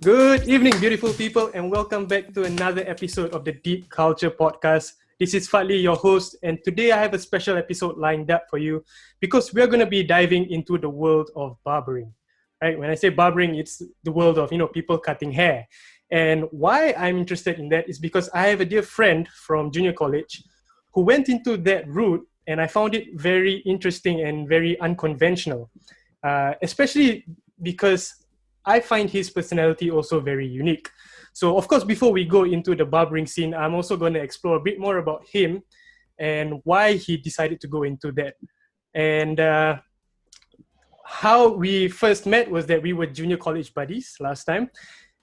Good evening, beautiful people, and welcome back to another episode of the Deep Culture Podcast. This is Fadli, your host, and today I have a special episode lined up for you because we're going to be diving into the world of barbering. Right? When I say barbering, it's the world of people cutting hair. And why I'm interested in that is because I have a dear friend from junior college who went into that route, and I found it very interesting and very unconventional, especially because I find his personality also very unique. So, of course, before we go into the barbering scene, I'm also going to explore a bit more about him and why he decided to go into that. And how we first met was that we were junior college buddies last time.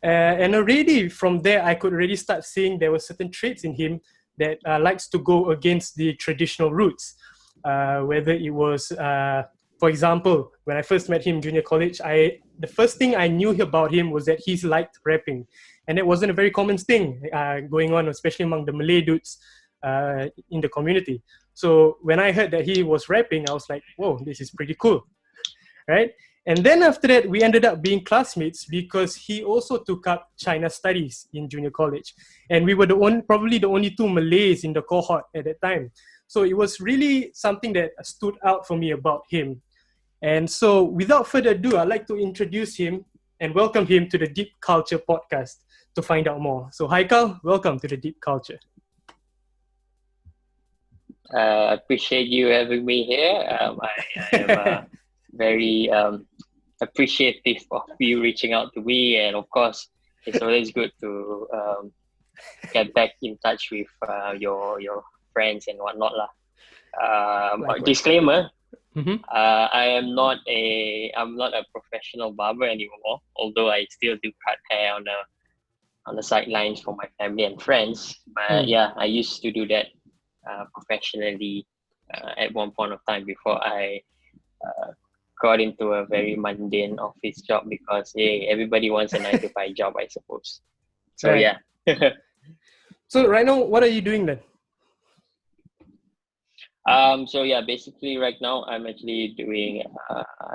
And already from there, I could already start seeing there were certain traits in him that likes to go against the traditional roots. Whether it was, for example, when I first met him in junior college, the first thing I knew about him was that he liked rapping. And it wasn't a very common thing going on, especially among the Malay dudes in the community. So when I heard that he was rapping, I was like, whoa, this is pretty cool, right? And then after that, we ended up being classmates because he also took up China studies in junior college. And we were probably the only two Malays in the cohort at that time. So it was really something that stood out for me about him. And so without further ado, I'd like to introduce him and welcome him to the Deep Culture Podcast to find out more. So Haiqal, welcome to the Deep Culture. I appreciate you having me here. I am very appreciative of you reaching out to me, and of course, it's always good to get back in touch with your friends and whatnot lah. Disclaimer: I'm not a professional barber anymore. Although I still do cut hair on the sidelines for my family and friends. But yeah, I used to do that professionally at one point of time before I got into a very mundane office job because everybody wants a 9 to 5 job, I suppose. So right. Yeah. So right now, what are you doing then? So yeah, basically right now I'm actually doing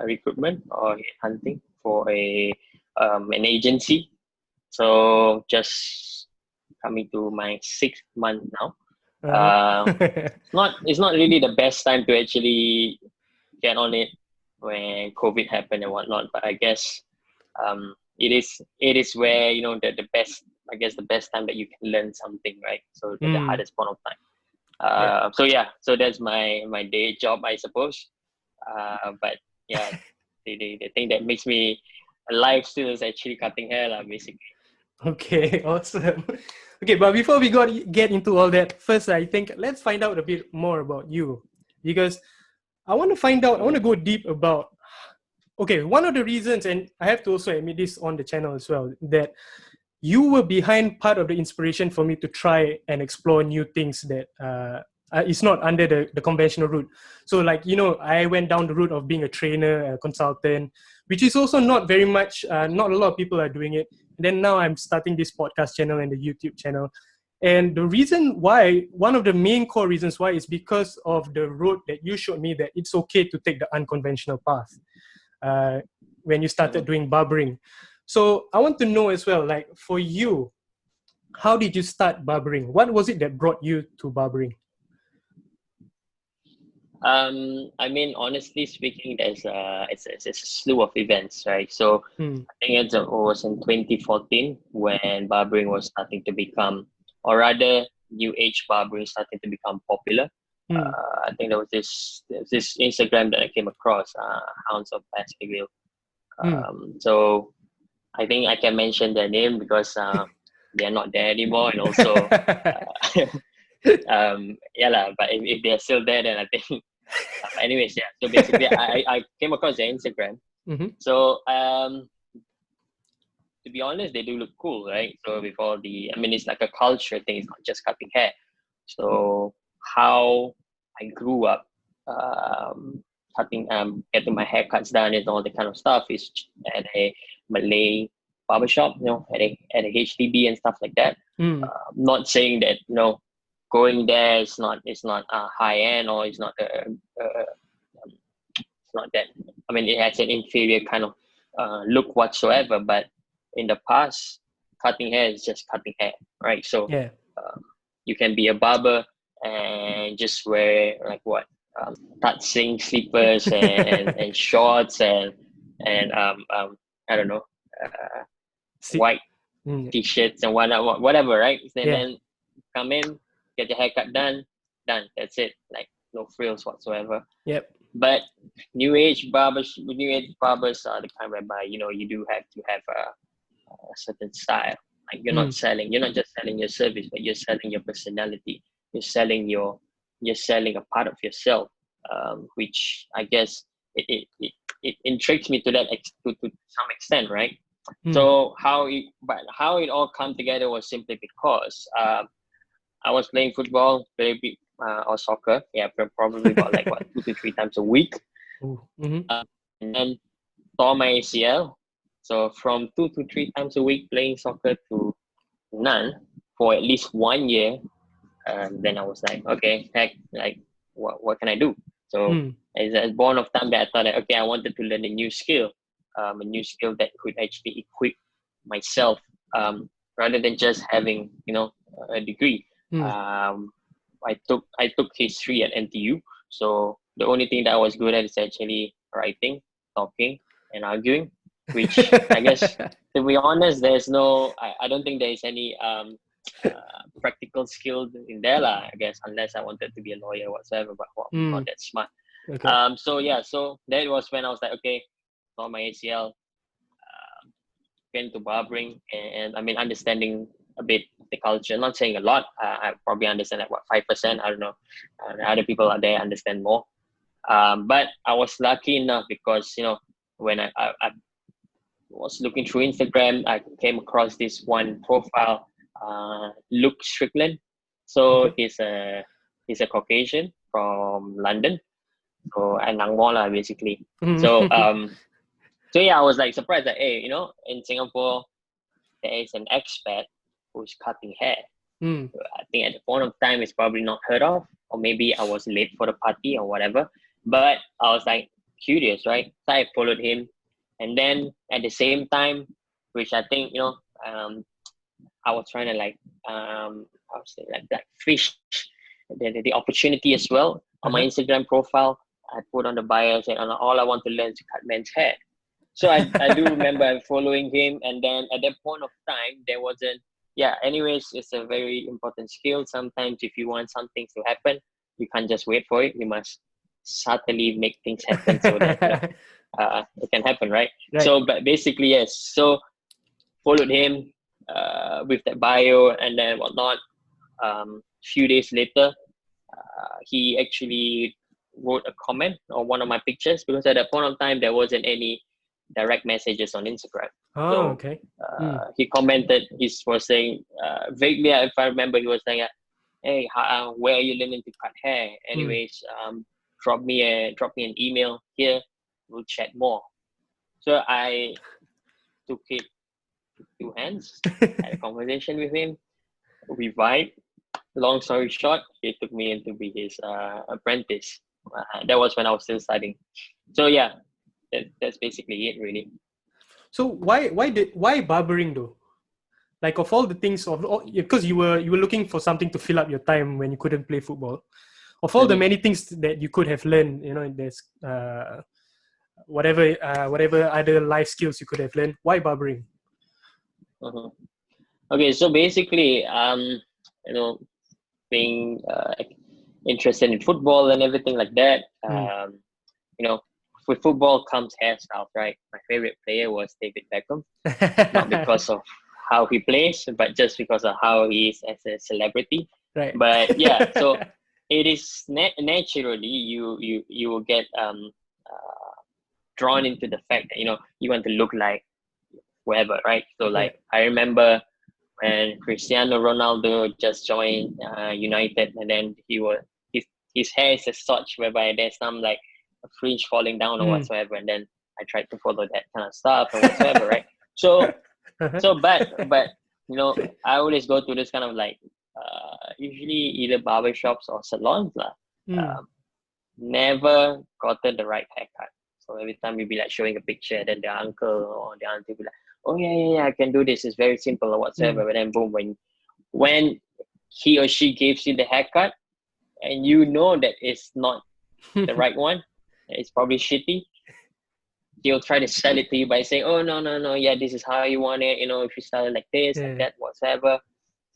recruitment or hunting for an agency. So just coming to my 6th month now. It's not really the best time to actually get on it when COVID happened and whatnot, but I guess it is where the best time that you can learn something, right? So the hardest point of time. So that's my day job, I suppose. But yeah, the thing that makes me alive still is actually cutting hair lah, basically. Okay, awesome. Okay, but before we get into all that, first I think let's find out a bit more about you, because I want to go deep about, okay, one of the reasons, and I have to also admit this on the channel as well, that you were behind part of the inspiration for me to try and explore new things that it's not under the conventional route. So I went down the route of being a trainer, a consultant, which is also not very much, not a lot of people are doing it. And then now I'm starting this podcast channel and the YouTube channel. And the reason why, one of the main core reasons why, is because of the road that you showed me that it's okay to take the unconventional path when you started doing barbering. So I want to know as well, like for you, how did you start barbering? What was it that brought you to barbering? I mean, honestly speaking, it's a slew of events, right? So I think it was in 2014 when barbering was starting to become, or rather, new age barbering starting to become popular. I think there was this Instagram that I came across, Hounds of Baskerville. So I think I can mention their name because they're not there anymore, and also but if they're still there, then I think anyways, yeah. So basically I came across their Instagram. So to be honest, they do look cool, right? So with all it's like a culture thing, it's not just cutting hair. So how I grew up getting my haircuts done and all that kind of stuff is at a Malay barber shop, at a HDB and stuff like that. Not saying that going there is not high end, or it's not it's not that. I mean, it has an inferior kind of look whatsoever, but in the past, cutting hair is just cutting hair, right? So Yeah. you can be a barber and just wear like what touching slippers and shorts and I don't know, uh, See. white t-shirts and whatever, right? And Yeah. then come in, get your haircut done. That's it. Like no frills whatsoever. Yep. But new age barbers are the kind whereby you do have to have a certain style. Like you're not just selling your service, but you're selling your personality. You're selling a part of yourself, which I guess it intrigues me to to some extent, right? So how it all come together was simply because I was playing football, or soccer. Yeah, probably about like what 2 to 3 times a week, and then tore my ACL. So from 2 to 3 times a week playing soccer to none for at least 1 year. Then I was like, okay, heck, like what can I do? So it's born of time that I thought that okay, I wanted to learn a new skill that could actually equip myself, rather than just having a degree. I took history at NTU, so the only thing that I was good at is actually writing, talking, and arguing. Which I guess, to be honest, there's no. I don't think there is any practical skill in there, lah. I guess unless I wanted to be a lawyer or whatsoever, but well, I'm not that smart. Okay. So yeah, so that was when I was like, okay, saw my ACL, went to barbering, and I mean understanding a bit of the culture. Not saying a lot. I probably understand like what 5%. I don't know. Other people out there understand more. But I was lucky enough because when I was looking through Instagram, I came across this one profile, Luke Strickland. So Okay. he's a Caucasian from London, so and Angmola basically. So yeah, I was like surprised that hey, in Singapore there is an expat who's cutting hair. I think at the point of time it's probably not heard of, or maybe I was late for the party or whatever. But I was like curious, right? So I followed him, and then at the same time, which I think I was trying to like I would say like fish the opportunity as well on my Instagram profile. I put on the bio saying all I want to learn is to cut men's hair. So I do remember following him, and then at that point of time there wasn't. Yeah. Anyways, it's a very important skill. Sometimes if you want something to happen, you can't just wait for it. You must subtly make things happen so that it can happen, right? So, but basically yes. So followed him with that bio and then whatnot. Few days later, he actually wrote a comment on one of my pictures because at that point of time there wasn't any direct messages on Instagram. So okay. he commented. He was saying vaguely, if I remember, he was saying, "Hey, where are you learning to cut hair? Anyways, drop me an email here. We'll chat more." So I took it to two hands, had a conversation with him. We vibed. Long story short, he took me in to be his apprentice. That was when I was still studying. So yeah, that's basically it, really. So why barbering though? Like of all the things because you were looking for something to fill up your time when you couldn't play football. Of all the many things that you could have learned, there's whatever other life skills you could have learned. Why barbering? Okay, so basically, being interested in football and everything like that, with football comes hairstyles, right? My favorite player was David Beckham, not because of how he plays, but just because of how he is as a celebrity. Right. But yeah, so it is naturally you will get drawn into the fact that you want to look like whoever, right? So like I remember when Cristiano Ronaldo just joined United, and then his hair is as such whereby there's some like a fringe falling down or whatsoever, and then I tried to follow that kind of stuff and whatsoever, right? So but I always go to this kind of like usually either barber shops or salons lah. Never gotten the right haircut. So every time we be like showing a picture, then the uncle or the auntie be like, oh yeah, I can do this. It's very simple or whatsoever. But then boom, when he or she gives you the haircut and you know that it's not the right one, it's probably shitty. He'll try to sell it to you by saying, oh no, yeah, this is how you want it. If you style it like this, like that, whatever.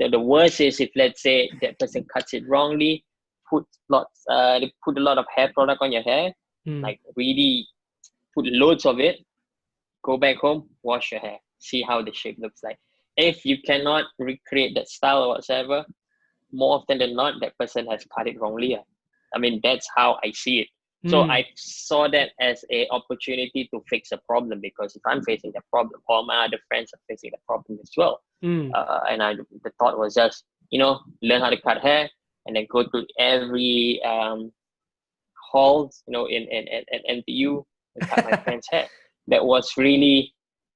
So the worst is if, let's say, that person cuts it wrongly, they put a lot of hair product on your hair, like really put loads of it. Go back home, wash your hair, see how the shape looks like. If you cannot recreate that style or whatsoever, more often than not, that person has cut it wrongly. I mean, that's how I see it. So I saw that as an opportunity to fix a problem, because if I'm facing the problem, all my other friends are facing the problem as well. And the thought was just, learn how to cut hair and then go to every halls, in NTU and cut my friend's hair. That was really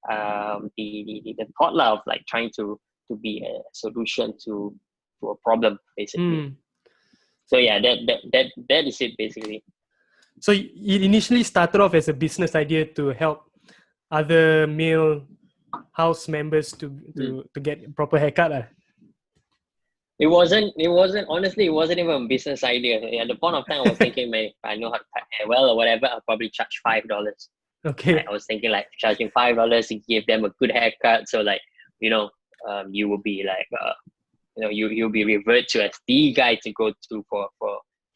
the thought of like trying to be a solution to a problem, basically. So yeah, that is it basically. So it initially started off as a business idea to help other male house members to get proper haircut. It wasn't honestly, it wasn't even a business idea. At the point of time I was thinking, man, if I know how to cut hair well or whatever, I'll probably charge $5. Okay. I was thinking like charging $5 to give them a good haircut, so like, you will be like you'll be referred to as the guy to go to for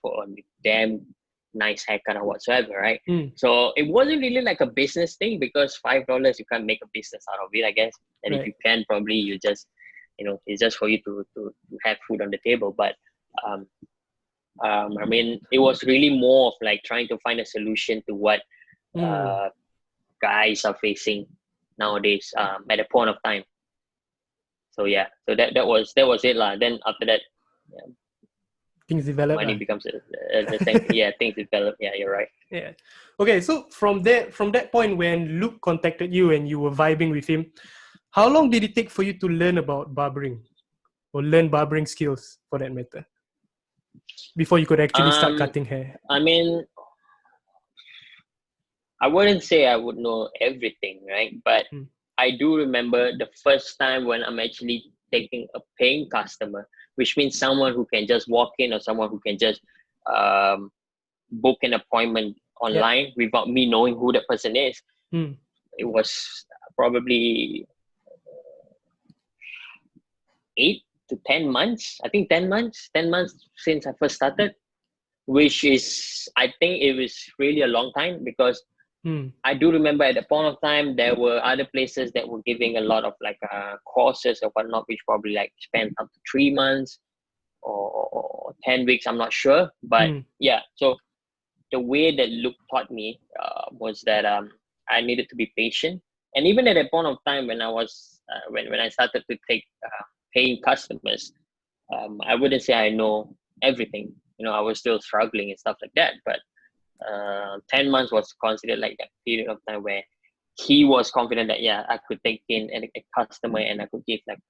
a damn nice haircut or whatsoever, right? So it wasn't really like a business thing, because $5 you can't make a business out of it, I guess. And if you can, probably you just it's just for you to have food on the table. But I mean, it was really more of like trying to find a solution to what guys are facing nowadays at a point of time. So yeah, so that was it lah. Then after that, things develop. Money becomes the thing. Yeah, things develop. Yeah, you're right. Yeah. Okay, so from that point when Luke contacted you and you were vibing with him, how long did it take for you to learn about barbering, or learn barbering skills for that matter, before you could actually start cutting hair? I mean, I wouldn't say I would know everything, right? But I do remember the first time when I'm actually taking a paying customer, which means someone who can just walk in or someone who can just book an appointment online without me knowing who that person is. It was probably 8 to 10 months. I think 10 months since I first started, which is, I think it was really a long time, because I do remember at the point of time there were other places that were giving a lot of like courses or whatnot, which probably like spent up to 3 months or 10 weeks, I'm not sure. But yeah, so the way that Luke taught me was that I needed to be patient. And even at that point of time when I was when I started to take paying customers, I wouldn't say I know everything. I was still struggling and stuff like that. But 10 months was considered like that period of time where he was confident that I could take in a customer and I could give like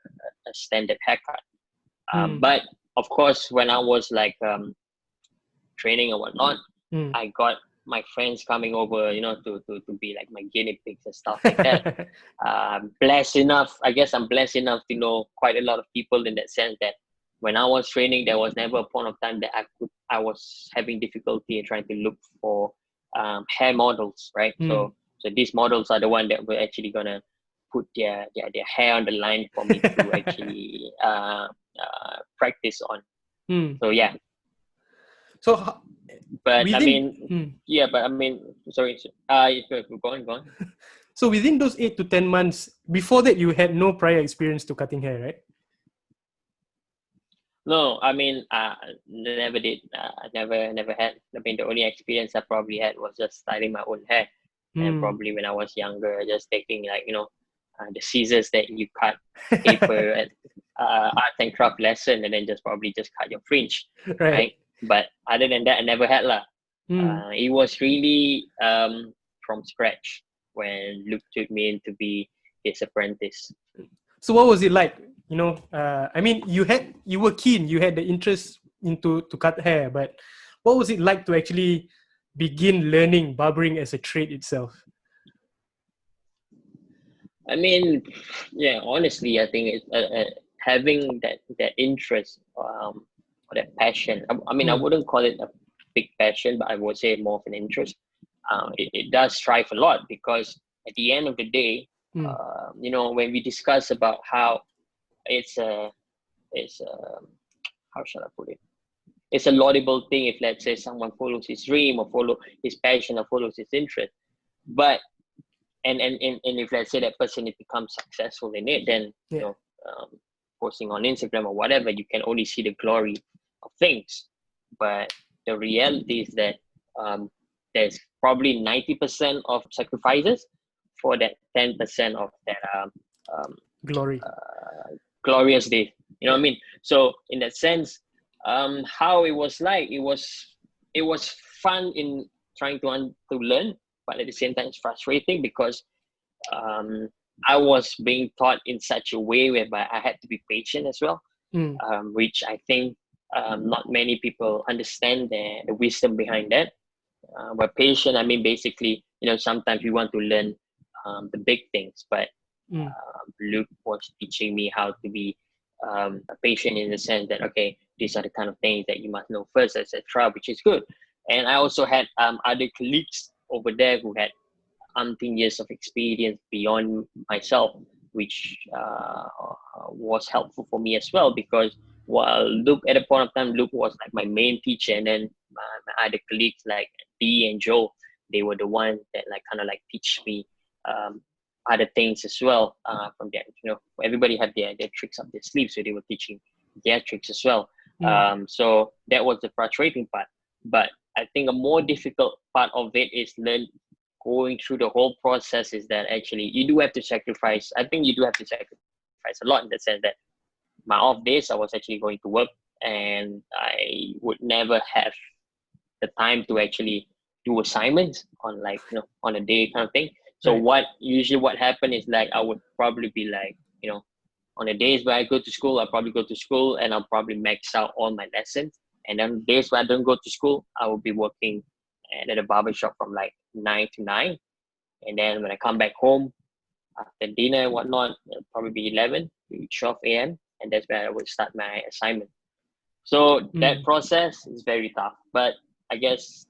a standard haircut. But of course, when I was like training or whatnot, I got my friends coming over, to be like my guinea pigs and stuff like that. I'm blessed enough to know quite a lot of people, in that sense that when I was training, there was never a point of time that I was having difficulty in trying to look for hair models, right? So these models are the one that were actually gonna put their hair on the line for me to actually practice on. So yeah. So, but within, sorry. Go on. So within those 8 to 10 months, before that, you had no prior experience to cutting hair, right? No, I never did. I never had. The only experience I probably had was just styling my own hair, and probably when I was younger, just taking like the scissors that you cut paper at art and craft lesson, and then just cut your fringe, right? But other than that, I never had lah. It was really from scratch when Luke took me in to be his apprentice. So what was it like? You were keen, you had the interest to cut hair, but what was it like to actually begin learning barbering as a trade itself? I mean, yeah, honestly, I think it's having that interest, or that passion. I mean, I Mm. wouldn't call it a big passion, but I would say more of an interest. It does strive a lot, because at the end of the day, Mm. when we discuss about how it's a it's a how shall I put it? It's a laudable thing if, let's say, someone follows his dream or follow his passion or follows his interest. But and if, let's say, that person becomes successful in it, then Yeah. um, posting on Instagram or whatever, you can only see the glory of things. But the reality is that, there's probably 90% of sacrifices for that 10% of that um, Glory. glorious day. You know what Yeah. I mean? So in that sense, how it was like, it was fun in trying to learn, but at the same time it's frustrating, because um, I was being taught in such a way whereby I had to be patient as well, Mm. which I think not many people understand the wisdom behind that. By patient, I mean basically, sometimes we want to learn the big things, but Mm. Luke was teaching me how to be patient, in the sense that, okay, these are the kind of things that you must know first, etc., which is good. And I also had other colleagues over there who had umpteen years of experience beyond myself, which was helpful for me as well, because while Luke, at a point of time, Luke was like my main teacher, and then my other colleagues like Dee and Joe, they were the ones that like kind of like teach me um, other things as well. From there, everybody had their tricks up their sleeves, so they were teaching their tricks as well. Mm. So that was the frustrating part. But I think a more difficult part of it is going through the whole process, is that actually you do have to sacrifice. I think you do have to sacrifice a lot, in the sense that my off days, I was actually going to work, and I would never have the time to actually do assignments on, like, on a day kind of thing. So Right. what happened is, like, I would probably be like, on the days where I go to school, I'll probably go to school and I'll probably max out all my lessons. And then days where I don't go to school, I will be working at a barber shop from like 9 to 9. And then when I come back home after dinner and whatnot, it'll probably be 11 to 12 a.m. And that's where I would start my assignment. So that Mm. process is very tough. But I guess,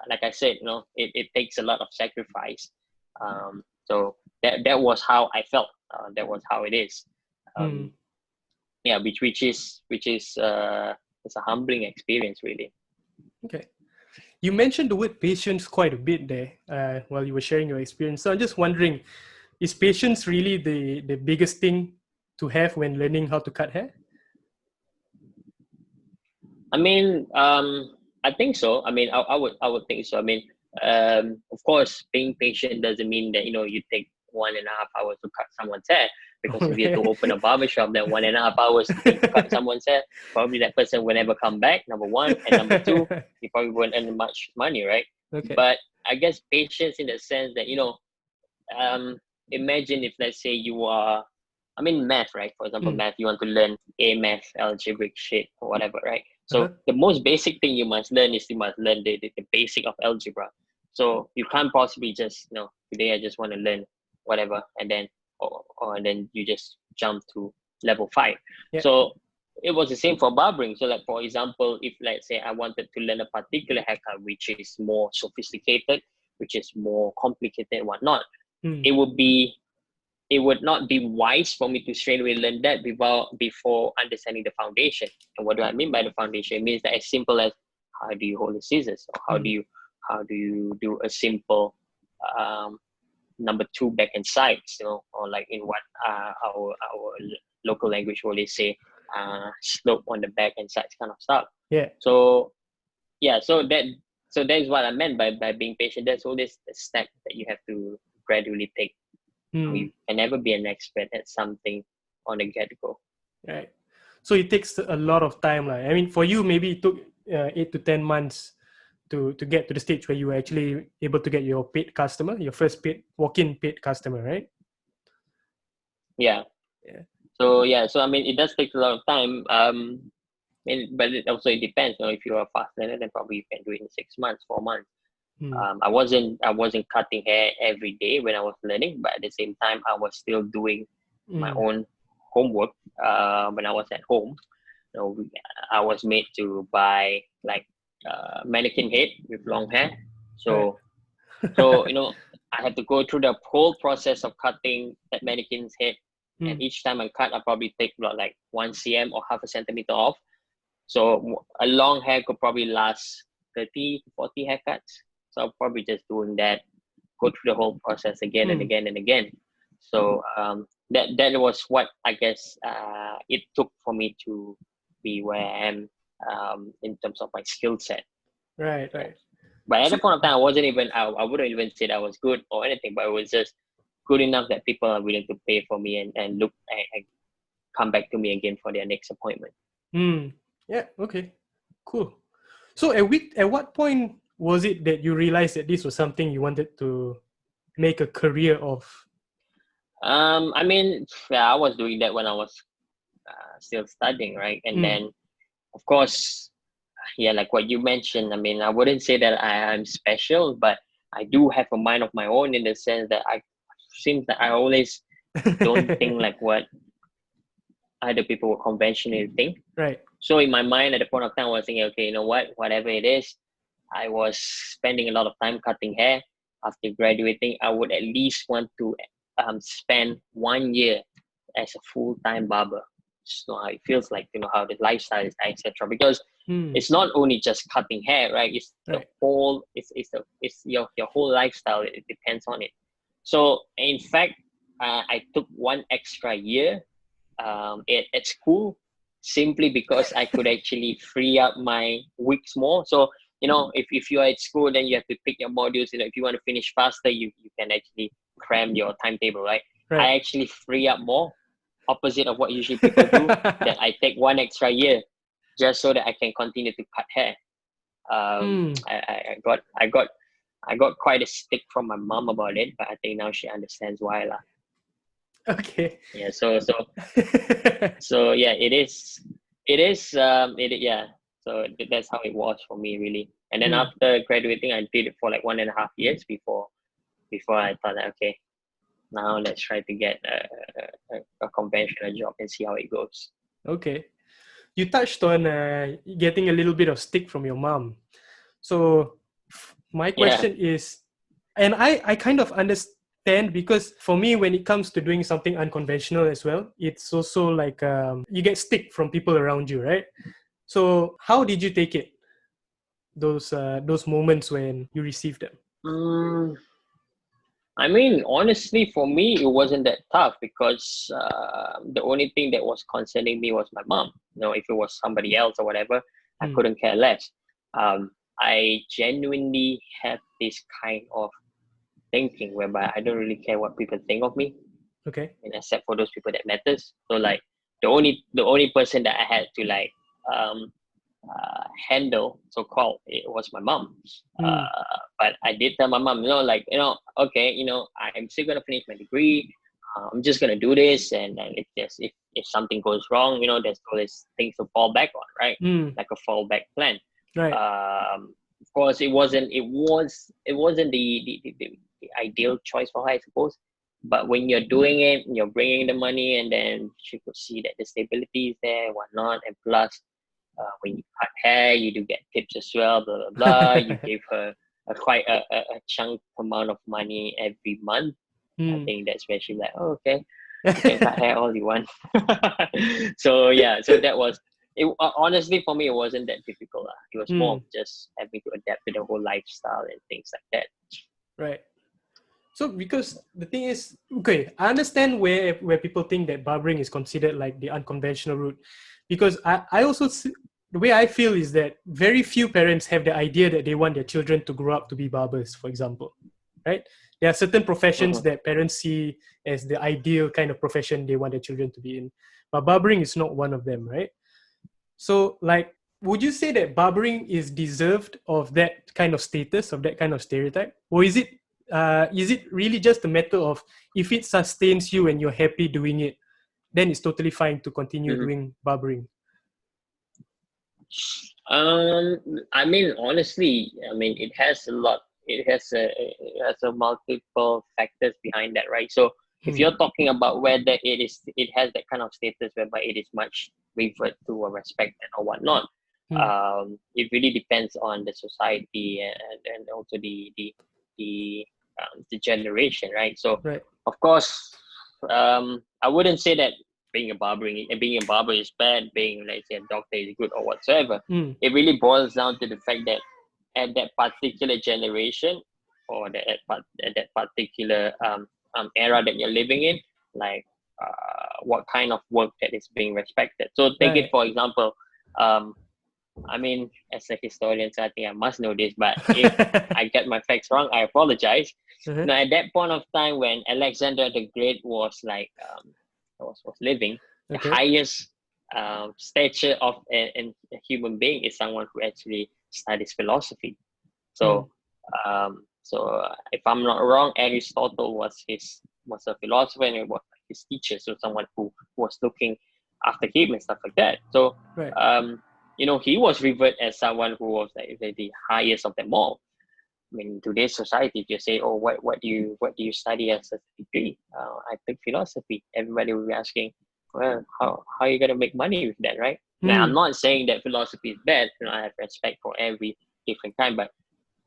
like I said, it takes a lot of sacrifice. So that was how I felt. That was how it is. Mm. Um, yeah, which is it's a humbling experience, really. Okay. You mentioned the word patience quite a bit there while you were sharing your experience. So I'm just wondering, is patience really the biggest thing to have when learning how to cut hair? I mean, I think so. I mean, I would think so. I mean, of course, being patient doesn't mean that you take 1.5 hours to cut someone's hair. Because if you have to open a barber shop, then 1.5 hours to take to cut someone's hair, probably that person will never come back. Number one, and number two, you probably won't earn much money, right? Okay. But I guess patience, in the sense that, um, imagine if, let's say, you are, I mean, math, right? For example, Mm. math, you want to learn A math, algebraic shit, or whatever, right? Uh-huh. So the most basic thing you must learn is, you must learn the basic of algebra. So you can't possibly just, today I just want to learn whatever, and then, or and then you just jump to level 5. Yeah. So it was the same for barbering. So, like, for example, if, let's say, I wanted to learn a particular haircut which is more sophisticated, which is more complicated and whatnot, Mm. it would be it would not be wise for me to straight away learn that before understanding the foundation. And what do I mean by the foundation? It means that as simple as, how do you hold the scissors, or Mm. how do you do a simple um, number two back and sides, or like in what our local language will they say, slope on the back and sides kind of stuff. Yeah. So yeah, so that's what I meant by being patient. There's always a step that you have to gradually take. Mm. You can never be an expert at something on the get-go. Right. So it takes a lot of time. Like, I mean, for you, maybe it took 8 to 10 months to get to the stage where you were actually able to get your paid customer, your first paid walk-in paid customer, right? Yeah. Yeah. So I mean, it does take a lot of time. But it depends. If you're a fast learner, then probably you can do it in 6 months, 4 months. I wasn't cutting hair every day when I was learning, but at the same time, I was still doing my Mm. own homework when I was at home. So I was made to buy like mannequin head with long hair. Right. So I had to go through the whole process of cutting that mannequin's head. And Mm. each time I cut, I probably take about like 1 cm or half a centimeter off. So a long hair could probably last 30 to 40 haircuts. So I'm probably just doing that, go through the whole process again and Mm. again and again. So that was what I guess it took for me to be where I am in terms of my skill set. Right. Yeah. Right. But at the So point of time, I wouldn't even say that I was good or anything, but it was just good enough that people are willing to pay for me and look and come back to me again for their next appointment. yeah. Okay. Cool. So at what point was it that you realized that this was something you wanted to make a career of? I mean, yeah, I was doing that when I was still studying, right? And Mm. then, of course, yeah, like what you mentioned, I mean, I wouldn't say that I'm special, but I do have a mind of my own in the sense that I seems that I always don't think like what other people would conventionally think. Right. So in my mind at the point of time, I was thinking, okay, you know what, whatever it is, I was spending a lot of time cutting hair. After graduating, I would at least want to spend 1 year as a full-time barber. Just know how it feels like, how the lifestyle is, etc. Because Mm. it's not only just cutting hair, right? It's the Right. whole, it's your whole lifestyle. It depends on it. So in fact, I took 1 extra year at school simply because I could actually free up my weeks more. So if you are at school, then you have to pick your modules. If you want to finish faster, you can actually cram your timetable, right? Right. I actually free up more, opposite of what usually people do. That I take 1 extra year just so that I can continue to cut hair. Mm. I got quite a stick from my mom about it, but I think now she understands why lah. Okay. Yeah. So yeah, yeah. So that's how it was for me really. And then Mm. after graduating, I did it for like 1.5 years before I thought that, okay, now let's try to get a conventional job and see how it goes. Okay. You touched on getting a little bit of stick from your mom. So my Yeah. question is, and I kind of understand, because for me, when it comes to doing something unconventional as well, it's also like you get stick from people around you, right? So how did you take it? Those moments when you received them. Mm, I mean, honestly, for me, it wasn't that tough because the only thing that was concerning me was my mom. If it was somebody else or whatever, I Mm. couldn't care less. I genuinely have this kind of thinking whereby I don't really care what people think of me, Okay. and except for those people that matters. So like the only person that I had to like um, handle, so called, it was my mom. Mm. But I did tell my mom, okay, I'm still gonna finish my degree. I'm just gonna do this, and if something goes wrong, there's always things to fall back on, right? Mm. Like a fallback plan. Right. Of course, it wasn't the ideal choice for her, I suppose. But when you're doing it, you're bringing the money, and then she could see that the stability is there, whatnot, and plus when you cut hair, you do get tips as well, blah blah blah. You give her quite a chunk amount of money every month. I Mm. think that's where she's like, oh, okay, you can cut hair all you want. So yeah, so that was it. Honestly, for me, it wasn't that difficult. It was more of Mm. just having to adapt to the whole lifestyle and things like that. Right. So because the thing is, okay, I understand where people think that barbering is considered like the unconventional route, because I also the way I feel is that very few parents have the idea that they want their children to grow up to be barbers, for example, right? There are certain professions Mhm. that parents see as the ideal kind of profession they want their children to be in, but barbering is not one of them, right? So, like, would you say that barbering is deserved of that kind of status, of that kind of stereotype, or is it really just a matter of, if it sustains you and you're happy doing it, then it's totally fine to continue Mhm. doing barbering? I mean, honestly, I mean, it has a lot. it has a multiple factors behind that, right? So if Hmm. you're talking about whether it has that kind of status whereby it is much referred to or respected or whatnot, Hmm. it really depends on the society and also the generation, right? So Right. of course, I wouldn't say that being a barber is bad, being, let's say, a doctor is good or whatsoever. Hmm. It really boils down to the fact that at that particular generation or at that particular era that you're living in, like what kind of work that is being respected. So take it Right. for example. Um, I mean, as a historian, so I think I must know this, but if I get my facts wrong, I apologize. Uh-huh. Now, at that point of time when Alexander the Great was was living, the Okay. highest stature of a human being is someone who actually studies philosophy. Hmm. So, if I'm not wrong, Aristotle was a philosopher and it was his teacher, so someone who was looking after him and stuff like that. So, Right. he was revered as someone who was like the highest of them all. I mean, in today's society, if you say, "Oh, what do you study as a degree?" I took philosophy. Everybody will be asking, "Well, how are you gonna make money with that, right?" Now, I'm Hmm. not saying that philosophy is bad. I have respect for every different kind, but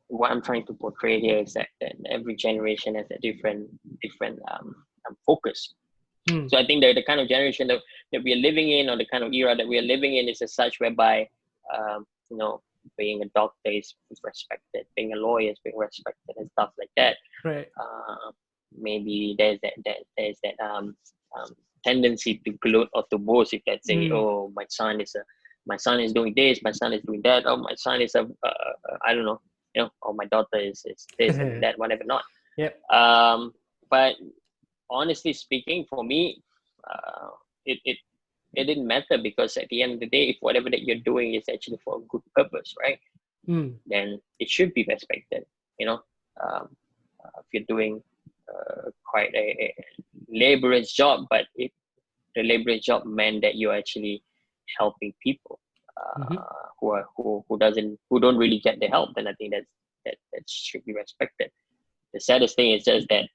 what I'm trying to portray here is that every generation has a different focus. Hmm. So I think that the kind of generation that we are living in, or the kind of era that we are living in, is as such whereby, um, you know, being a doctor is respected, being a lawyer is being respected, and stuff like that. Right. Uh, Maybe there's that um, tendency to gloat or to boast. If let's say, Hmm. oh, my son is doing this, my son is doing that, oh, my son is I don't know, or my daughter is this and that, whatever not. Yep. But honestly speaking, for me, uh, it, it it didn't matter, because at the end of the day, if whatever that you're doing is actually for a good purpose, right, Hmm. then it should be respected. You know, if you're doing quite a laborious job, but if the laborious job meant that you're actually helping people Mm-hmm. who don't really get the help, then I think that should be respected. The saddest thing is just that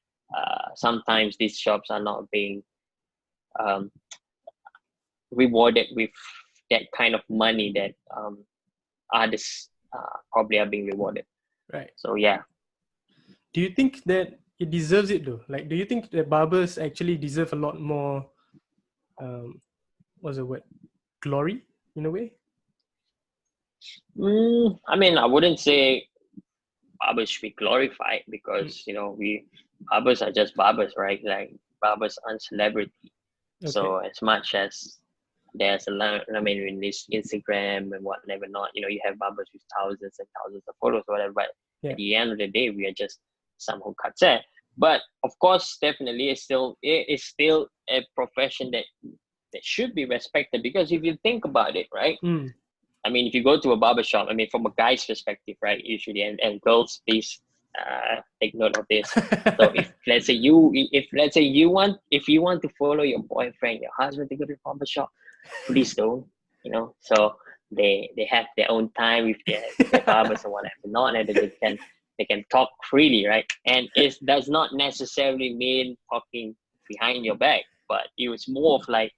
sometimes these shops are not being um, rewarded with that kind of money that others probably are being rewarded. Right. So yeah. Do you think that it deserves it though? Like, do you think that barbers actually deserve a lot more, um, what's the word? Glory in a way? I mean, I wouldn't say barbers should be glorified, Mm. because we barbers are just barbers, right? Like, barbers aren't celebrity. Okay. So as much as there's a lot, I mean, in this Instagram and whatever not, you have barbers with thousands and thousands of followers, whatever. But at Yeah. the end of the day, we are just some who cuts hair. But of course, definitely, it is still a profession that should be respected, because if you think about it, right? Mm. I mean, if you go to a barber shop, I mean, from a guy's perspective, right? Usually, and girls, please take note of this. So if you want to follow your boyfriend, your husband to go to the barber shop, please don't. So they have their own time with their barbers or whatever, not that they can talk freely, right? And it does not necessarily mean talking behind your back, but it was more of like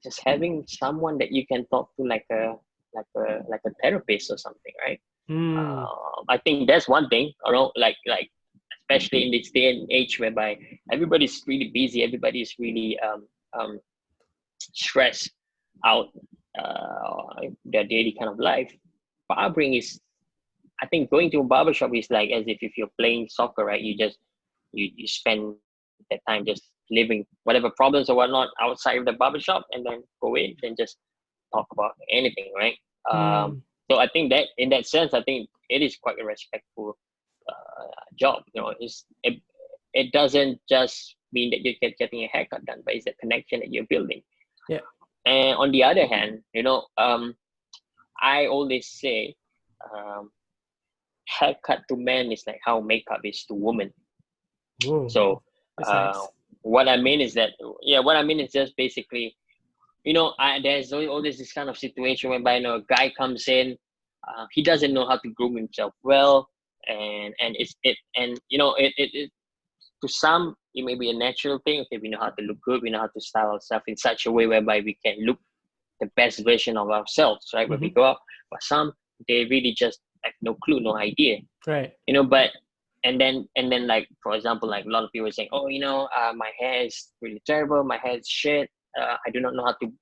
just having someone that you can talk to, like a therapist or something, right? Mm. I think that's one thing, like especially in this day and age whereby everybody's really busy, everybody's really stressed out, their daily kind of life. Barbering is, I think, going to a barber shop is like as if you're playing soccer, right? You spend that time just living whatever problems or whatnot outside of the barber shop, and then go in and just talk about anything, right? Um, Mm. so I think that in that sense, I think it is quite a respectful job. It doesn't just mean that you're getting a haircut done, but it's a connection that you're building. Yeah. And on the other hand, I always say, um, haircut to men is like how makeup is to women. Whoa. So That's uh, nice. what I mean is that, yeah, what I mean is just basically, there's always this kind of situation whereby a guy comes in, he doesn't know how to groom himself well, and it to some it may be a natural thing. Okay, we know how to look good, we know how to style ourselves in such a way whereby we can look the best version of ourselves, right? When we go out. But some, they really just have no clue, no idea, Right. but and then like, for example, like a lot of people are saying, oh, my hair is really terrible, my hair is shit, I do not know how to,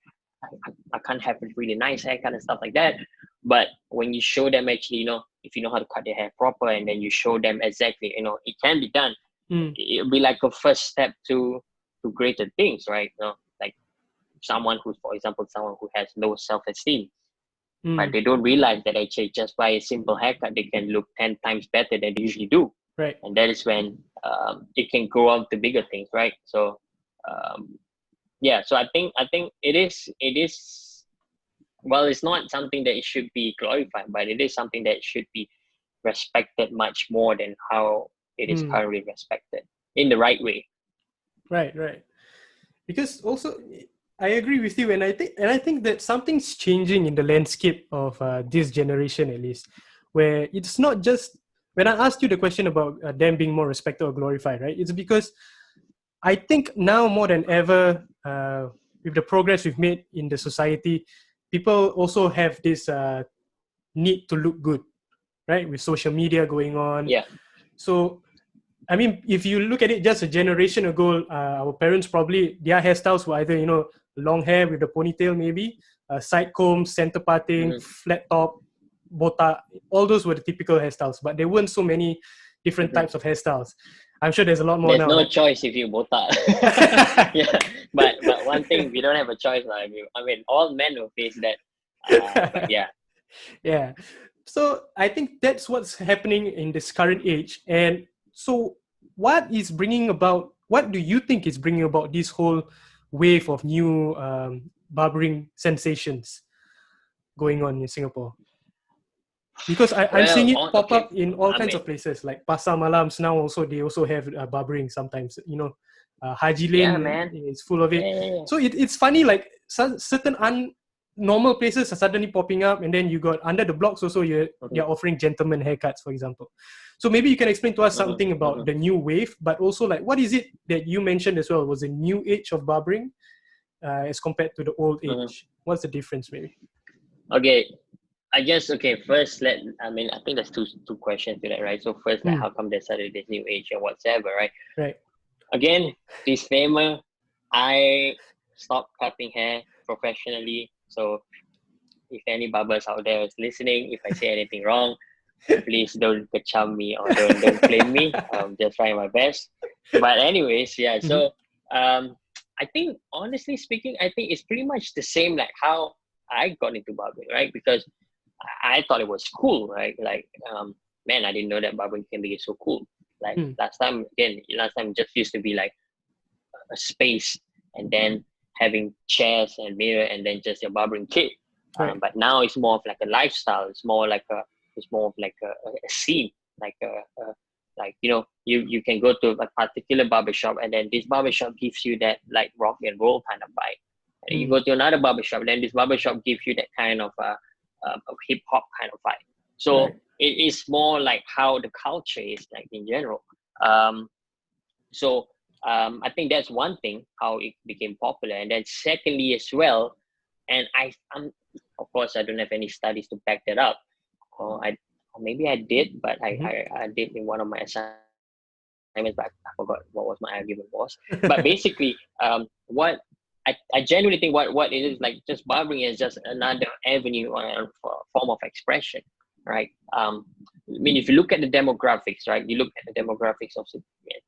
I can't have a really nice haircut and stuff like that. But when you show them, actually, if you know how to cut their hair proper, and then you show them exactly, it can be done. It'll be like a first step to greater things, right? Like someone who's, for example, someone who has low self-esteem, but they don't realize that actually just by a simple haircut, they can look 10 times better than they usually do. Right. And that is when it can grow up to bigger things, right? So, so I think it is, well, it's not something that it should be glorified, but it is something that should be respected much more than how it is currently respected, in the right way. Right. Because also, I agree with you, and I think that something's changing in the landscape of this generation, at least, where it's not just, when I asked you the question about them being more respected or glorified, right? It's because I think now more than ever, with the progress we've made in the society, people also have this need to look good, right? With social media going on. Yeah. So, I mean, if you look at it just a generation ago, our parents probably, their hairstyles were either, long hair with the ponytail maybe, side comb, center parting, flat top, botak. All those were the typical hairstyles, but there weren't so many different types of hairstyles. I'm sure there's a lot more There's now. no Right? choice if you botak. Yeah, but one thing, we don't have a choice now. I mean, all men will face that. But yeah. Yeah. So I think that's what's happening in this current age. And so what do you think is bringing about this whole wave of new barbering sensations going on in Singapore? Because I'm seeing it pop up in all kinds of places, like Pasar Malams now. Also, they also have barbering sometimes. Haji Lane is full of it. Yeah. So it's funny, like certain normal places are suddenly popping up, and then you got under the blocks also they're offering gentleman haircuts, for example. So maybe you can explain to us something about the new wave, but also like what is it that you mentioned as well was a new age of barbering as compared to the old age? What's the difference, maybe? Okay, I guess, first I think there's two questions to that, right? So first, like, how come they started this new age or whatsoever, right? Right. Again, disclaimer, I stopped cutting hair professionally. So if any barbers out there is listening, if I say anything wrong, please don't kecam me or don't blame me. Just trying my best. But anyways, yeah. So I think, honestly speaking, I think it's pretty much the same like how I got into barbering, right? Because I thought it was cool, right? Like, man, I didn't know that barbering can be so cool. Like last time just used to be like a space, and then having chairs and mirror, and then just your barbering kit. Right. But now it's more of like a lifestyle. It's more of like a scene, like you can go to a particular barbershop, and then this barbershop gives you that like rock and roll kind of vibe. And you go to another barbershop, and then this barbershop gives you that kind of hip hop kind of vibe. So it is more like how the culture is like in general. I think that's one thing, how it became popular. And then secondly as well, and I'm of course I don't have any studies to back that up. Or maybe I did, but I did in one of my assignments, but I forgot what was my argument was. But basically, what I genuinely think what it is, like, just barbering is just another avenue or form of expression, right? I mean, if you look at the demographics, right? You look at the demographics of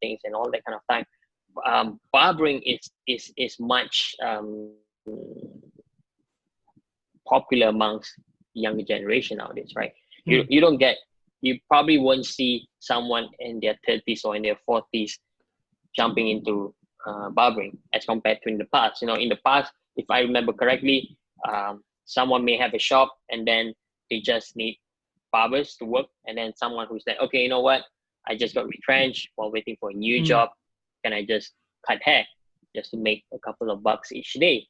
things and all that kind of time. Barbering is much popular amongst the younger generation nowadays, right? You probably won't see someone in their 30s or in their 40s jumping into barbering as compared to in the past. In the past, if I remember correctly, someone may have a shop, and then they just need barbers to work, and then someone who's like, okay, you know what, I just got retrenched while waiting for a new job, can I just cut hair just to make a couple of bucks each day?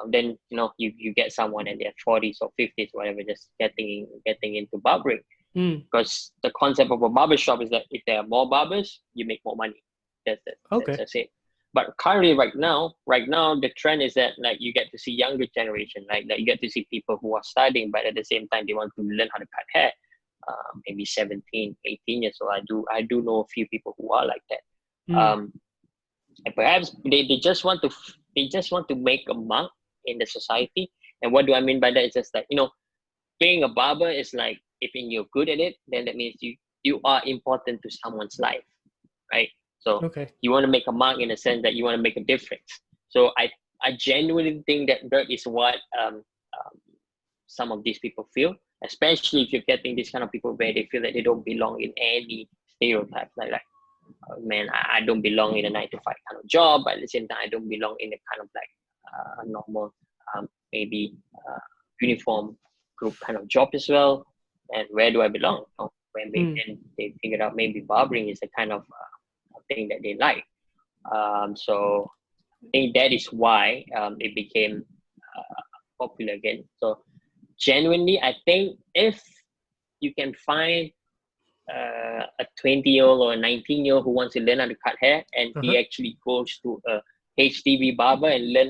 Then you get someone in their 40s or 50s, whatever, just getting into barbering. Mm. Because the concept of a barber shop is that if there are more barbers, you make more money. That's Okay. just it. But currently, right now, the trend is that like you get to see younger generation, like you get to see people who are studying, but at the same time they want to learn how to cut hair. Maybe 17, 18 years old. I do know a few people who are like that. Mm. Um, and perhaps they just want to make a mark in the society. And what do I mean by that? It's just like, being a barber is like, if you're good at it, then that means you are important to someone's life, right? So Okay. you want to make a mark in the sense that you want to make a difference. So I genuinely think that is what some of these people feel, especially if you're getting these kind of people where they feel that they don't belong in any stereotype, like man, I don't belong in a 9 to 5 kind of job, but at the same time I don't belong in a kind of like a normal maybe uniform group kind of job as well. And where do I belong? When Mm. and they figured out maybe barbering is the kind of thing that they like. So I think that is why it became popular again. So genuinely, I think if you can find a 20-year-old or a 19-year-old who wants to learn how to cut hair, and Uh-huh. he actually goes to a HDB barber and learn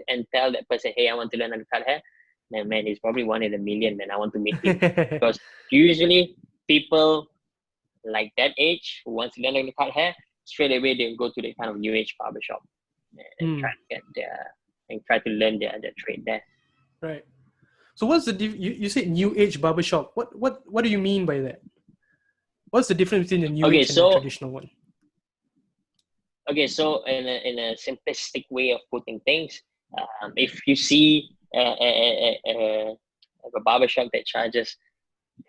and tell that person, hey, I want to learn how to cut hair. Man, he's probably one in a million, man. I want to meet him. Because usually people like that age who wants to learn how to cut hair, straight away they'll go to the kind of new age barber shop and try Mm. to get try to learn their trade there. Right. So what's the you said new age barbershop? What do you mean by that? What's the difference between the new Okay, age and the so traditional one? in a simplistic way of putting things, if you see a barber shop that charges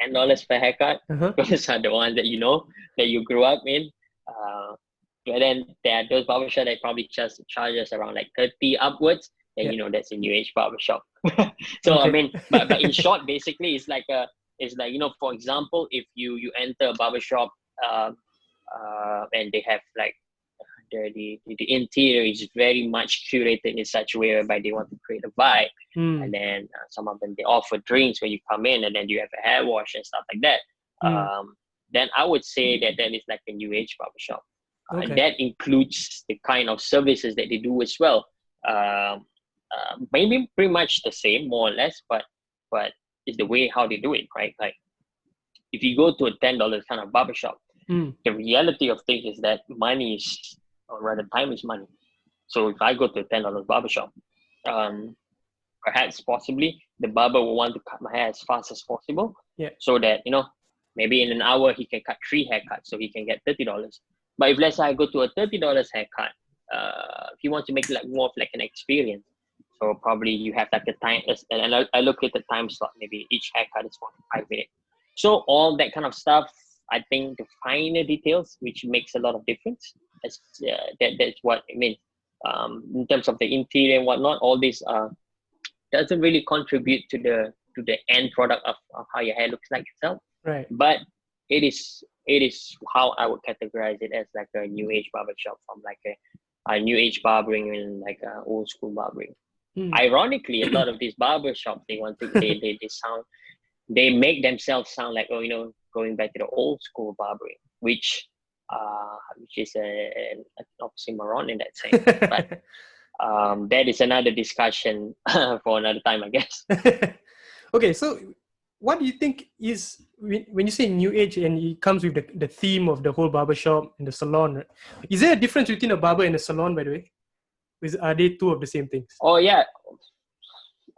$10 per haircut, Uh-huh. those are the ones that you grew up in. Uh, but then there are those barbershops that probably just charges around like 30 upwards. Then Yeah. that's a new age barbershop. So I Okay. mean, but in short, basically, it's like for example, if you enter a barbershop, and they have like the interior is very much curated in such a way whereby they want to create a vibe. Mm. And then some of them they offer drinks when you come in, and then you have a hair wash and stuff like that. Mm. Then I would say that is like a new age barbershop. Okay. That includes the kind of services that they do as well. Maybe pretty much the same, more or less, but it's the way how they do it, right? Like if you go to a $10 kind of barbershop, Mm. the reality of things is that money is, or rather time is money. So if I go to a $10 barbershop, um, perhaps possibly the barber will want to cut my hair as fast as possible, Yeah. so that maybe in an hour he can cut 3 haircuts, so he can get $30. But if let's say I go to a $30 haircut, he wants to make it like more of like an experience. So probably you have like a time, and I look at the time slot. Maybe each haircut is 45 minutes. So all that kind of stuff, I think the finer details, which makes a lot of difference. That's what it means. In terms of the interior and whatnot, all this doesn't really contribute to the end product of how your hair looks like itself. Right. But it is how I would categorize it, as like a new age barber shop, from like a new age barbering and like a old school barbering. Mm. Ironically, a lot of these barber shops, they make themselves sound like, going back to the old school barbering, which is an oxymoron in that sense. But that is another discussion for another time, I guess. Okay, so what do you think is, when you say new age and it comes with the theme of the whole barbershop and the salon, right? Is there a difference between a barber and a salon, by the way? Are they two of the same things? Oh yeah,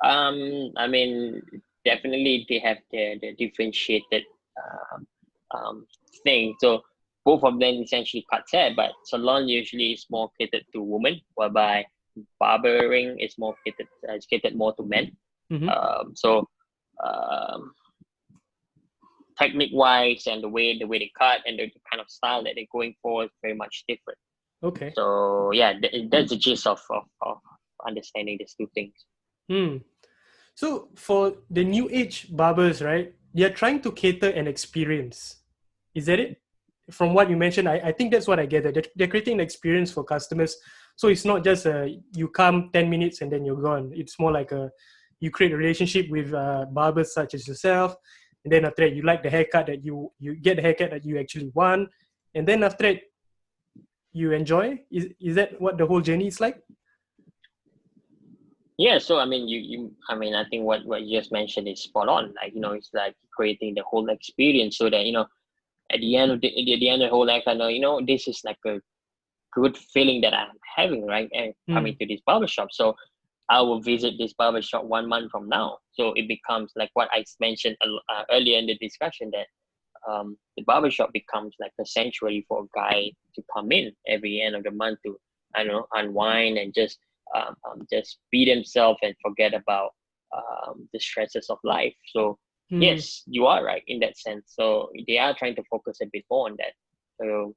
I mean, definitely they have the differentiated um, um, thing. So both of them essentially cut hair, but salon usually is more catered to women, whereby barbering is more catered more to men. Mm-hmm. So um, technique wise, and the way they cut and the kind of style that they're going for is very much different. Okay. So yeah, that's the gist of understanding these two things. Hmm. So for the new age barbers, right, they're trying to cater an experience. Is that it? From what you mentioned, I think that's what I get. They're creating an experience for customers. So it's not just you come 10 minutes and then you're gone. It's more like you create a relationship with barbers such as yourself. and then after that you like the haircut that you get the haircut that you actually want, and then after that you enjoy. Is that what the whole journey is like? Yeah, so I mean, I mean, I think what you just mentioned is spot on. Like, it's like creating the whole experience so that at the end of the whole life, I know, this is like a good feeling that I'm having, right? And coming to this barbershop. So I will visit this barbershop 1 month from now. So it becomes like what I mentioned earlier in the discussion, that the barbershop becomes like a sanctuary for a guy to come in every end of the month to, I don't know, unwind and just be themselves and forget about the stresses of life. So yes, you are right in that sense. So they are trying to focus a bit more on that. So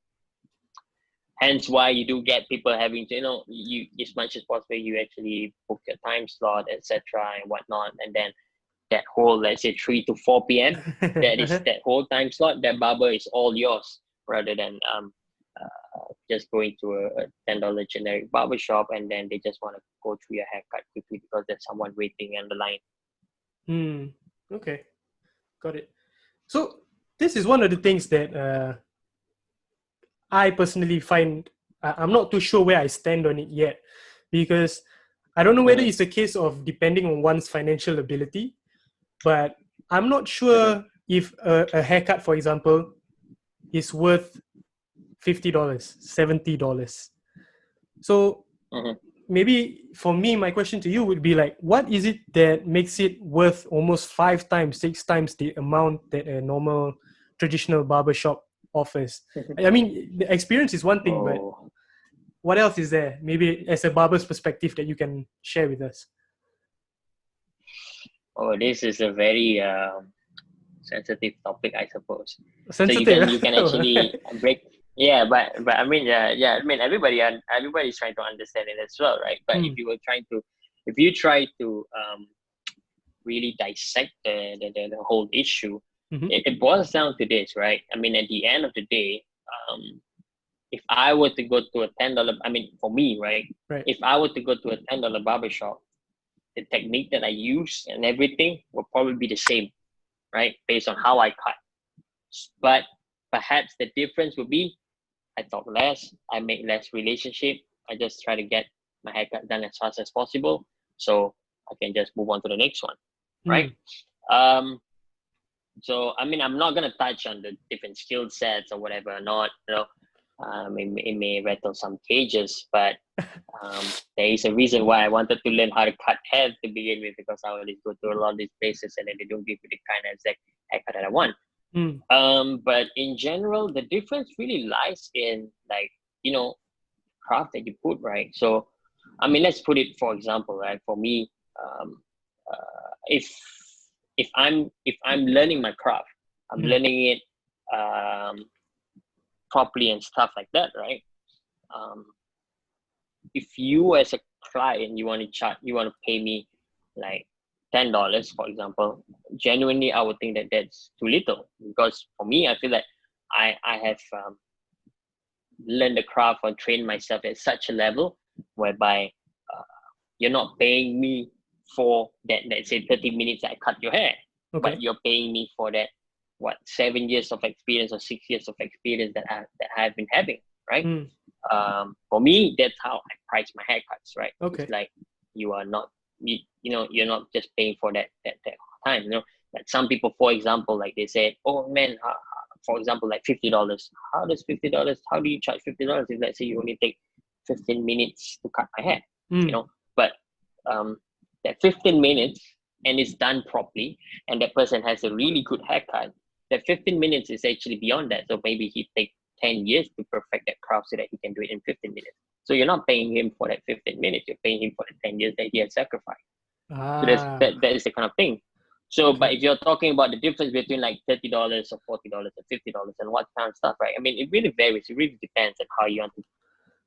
hence why you do get people having to, you, as much as possible, you actually book your time slot, etc. and whatnot, and then that whole, let's say, 3 to 4 p.m. that is that whole time slot, that barber is all yours, rather than just going to a $10 generic barber shop and then they just want to go through your haircut quickly because there's someone waiting on the line. Okay, got it. So this is one of the things that I personally find, I'm not too sure where I stand on it yet, because I don't know whether it's a case of depending on one's financial ability, but I'm not sure if a haircut, for example, is worth $50, $70. So maybe for me, my question to you would be like, what is it that makes it worth almost 5 times, 6 times the amount that a normal traditional barbershop offers? I mean, the experience is one thing, but what else is there? Maybe as a barber's perspective that you can share with us. Oh, this is a very sensitive topic, I suppose. Sensitive. So you can actually break. Yeah, but I mean, I mean, everybody's trying to understand it as well, right? But if you try to really dissect the whole issue, it boils down to this, right? I mean, at the end of the day, if I were to go to a $10, I mean, for me, right? If I were to go to a $10 barbershop, the technique that I use and everything will probably be the same, right? Based on how I cut. But perhaps the difference would be I talk less, I make less relationship. I just try to get my haircut done as fast as possible so I can just move on to the next one, right? So, I mean, I'm not going to touch on the different skill sets or whatever or not, it may rattle some cages, but there is a reason why I wanted to learn how to cut hair to begin with, because I always go to a lot of these places and then they don't give me the kind of exact haircut that I want. But in general, the difference really lies in craft that you put, right? So, I mean, let's put it, for example, right? For me, if I'm learning my craft, I'm learning it properly and stuff like that, right? If you as a client, you want to pay me like $10, for example, genuinely, I would think that that's too little, because for me, I feel like I have learned the craft or trained myself at such a level whereby you're not paying me for that, let's say 30 minutes I cut your hair, but you're paying me for that 7 years of experience or 6 years of experience that I've been having, right? For me, that's how I price my haircuts, right? It's like you are not, you're not just paying for that time, Like some people, for example, like they say, oh man, for example, like $50. How does $50? How do you charge $50 if let's say you only take 15 minutes to cut my hair? But that 15 minutes and it's done properly, and that person has a really good haircut, that 15 minutes is actually beyond that. So maybe he take 10 years to perfect that craft so that he can do it in 15 minutes. So you're not paying him for that 15 minutes, you're paying him for the 10 years that he has sacrificed. So that is the kind of thing. So, but if you're talking about the difference between like $30 or $40 or $50 and what kind of stuff, right? I mean, it really varies. It really depends on how you want to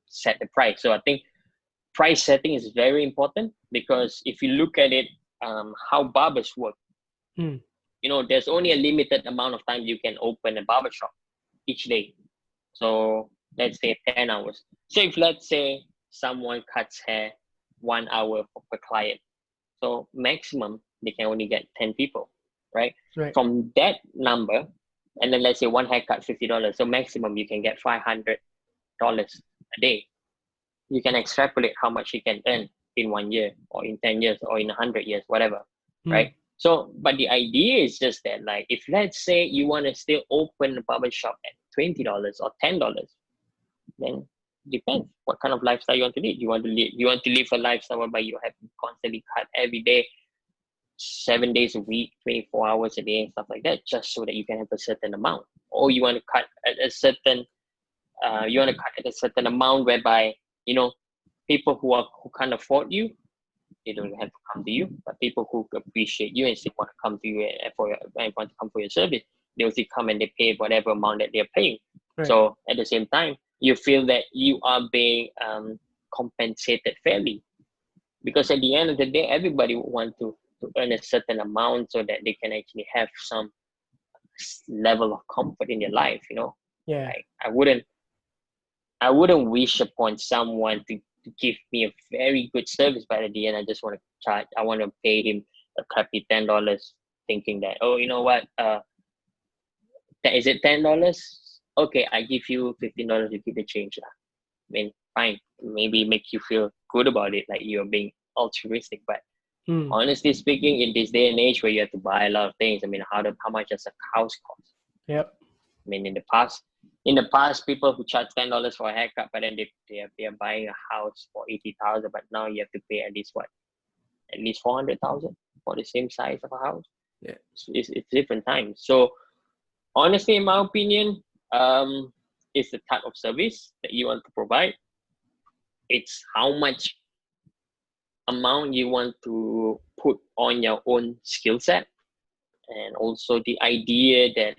set the price. So I think price setting is very important, because if you look at it, how barbers work, there's only a limited amount of time you can open a barbershop each day. So let's say 10 hours. So if let's say someone cuts hair 1 hour per client, so maximum they can only get 10 people. right? Right. From that number, and then let's say one haircut $50, so maximum you can get $500 a day. You can extrapolate how much you can earn in 1 year or in 10 years or in 100 years, whatever, right? So, but the idea is just that, like, if let's say you want to still open a barber shop at $20 or $10, then depends what kind of lifestyle you want to lead. You want to live a lifestyle whereby you have to constantly cut every day, 7 days a week, 24 hours a day, and stuff like that, just so that you can have a certain amount. Or you want to cut at a certain amount whereby, you know, people who can't afford you, they don't have to come to you, but people who appreciate you and still want to come to you and want to come for your service, they'll still come and they pay whatever amount that they're paying. Right. So at the same time, you feel that you are being compensated fairly, because at the end of the day, everybody would want to earn a certain amount so that they can actually have some level of comfort in their life. You know, Yeah. like, I wouldn't wish upon someone to give me a very good service, but at the end, I just want to pay him a crappy $10, thinking that, oh, you know what, is it $10? Okay, I give you $15, you keep the change. I mean, fine, maybe make you feel good about it, like you're being altruistic, but honestly speaking, in this day and age where you have to buy a lot of things, I mean, how much does a house cost? Yep. I mean, in the past, people who charge $10 for a haircut, but then they are buying a house for 80,000. But now you have to pay at least 400,000 for the same size of a house. Yeah, it's different times. So honestly, in my opinion, it's the type of service that you want to provide. It's how much amount you want to put on your own skill set, and also the idea that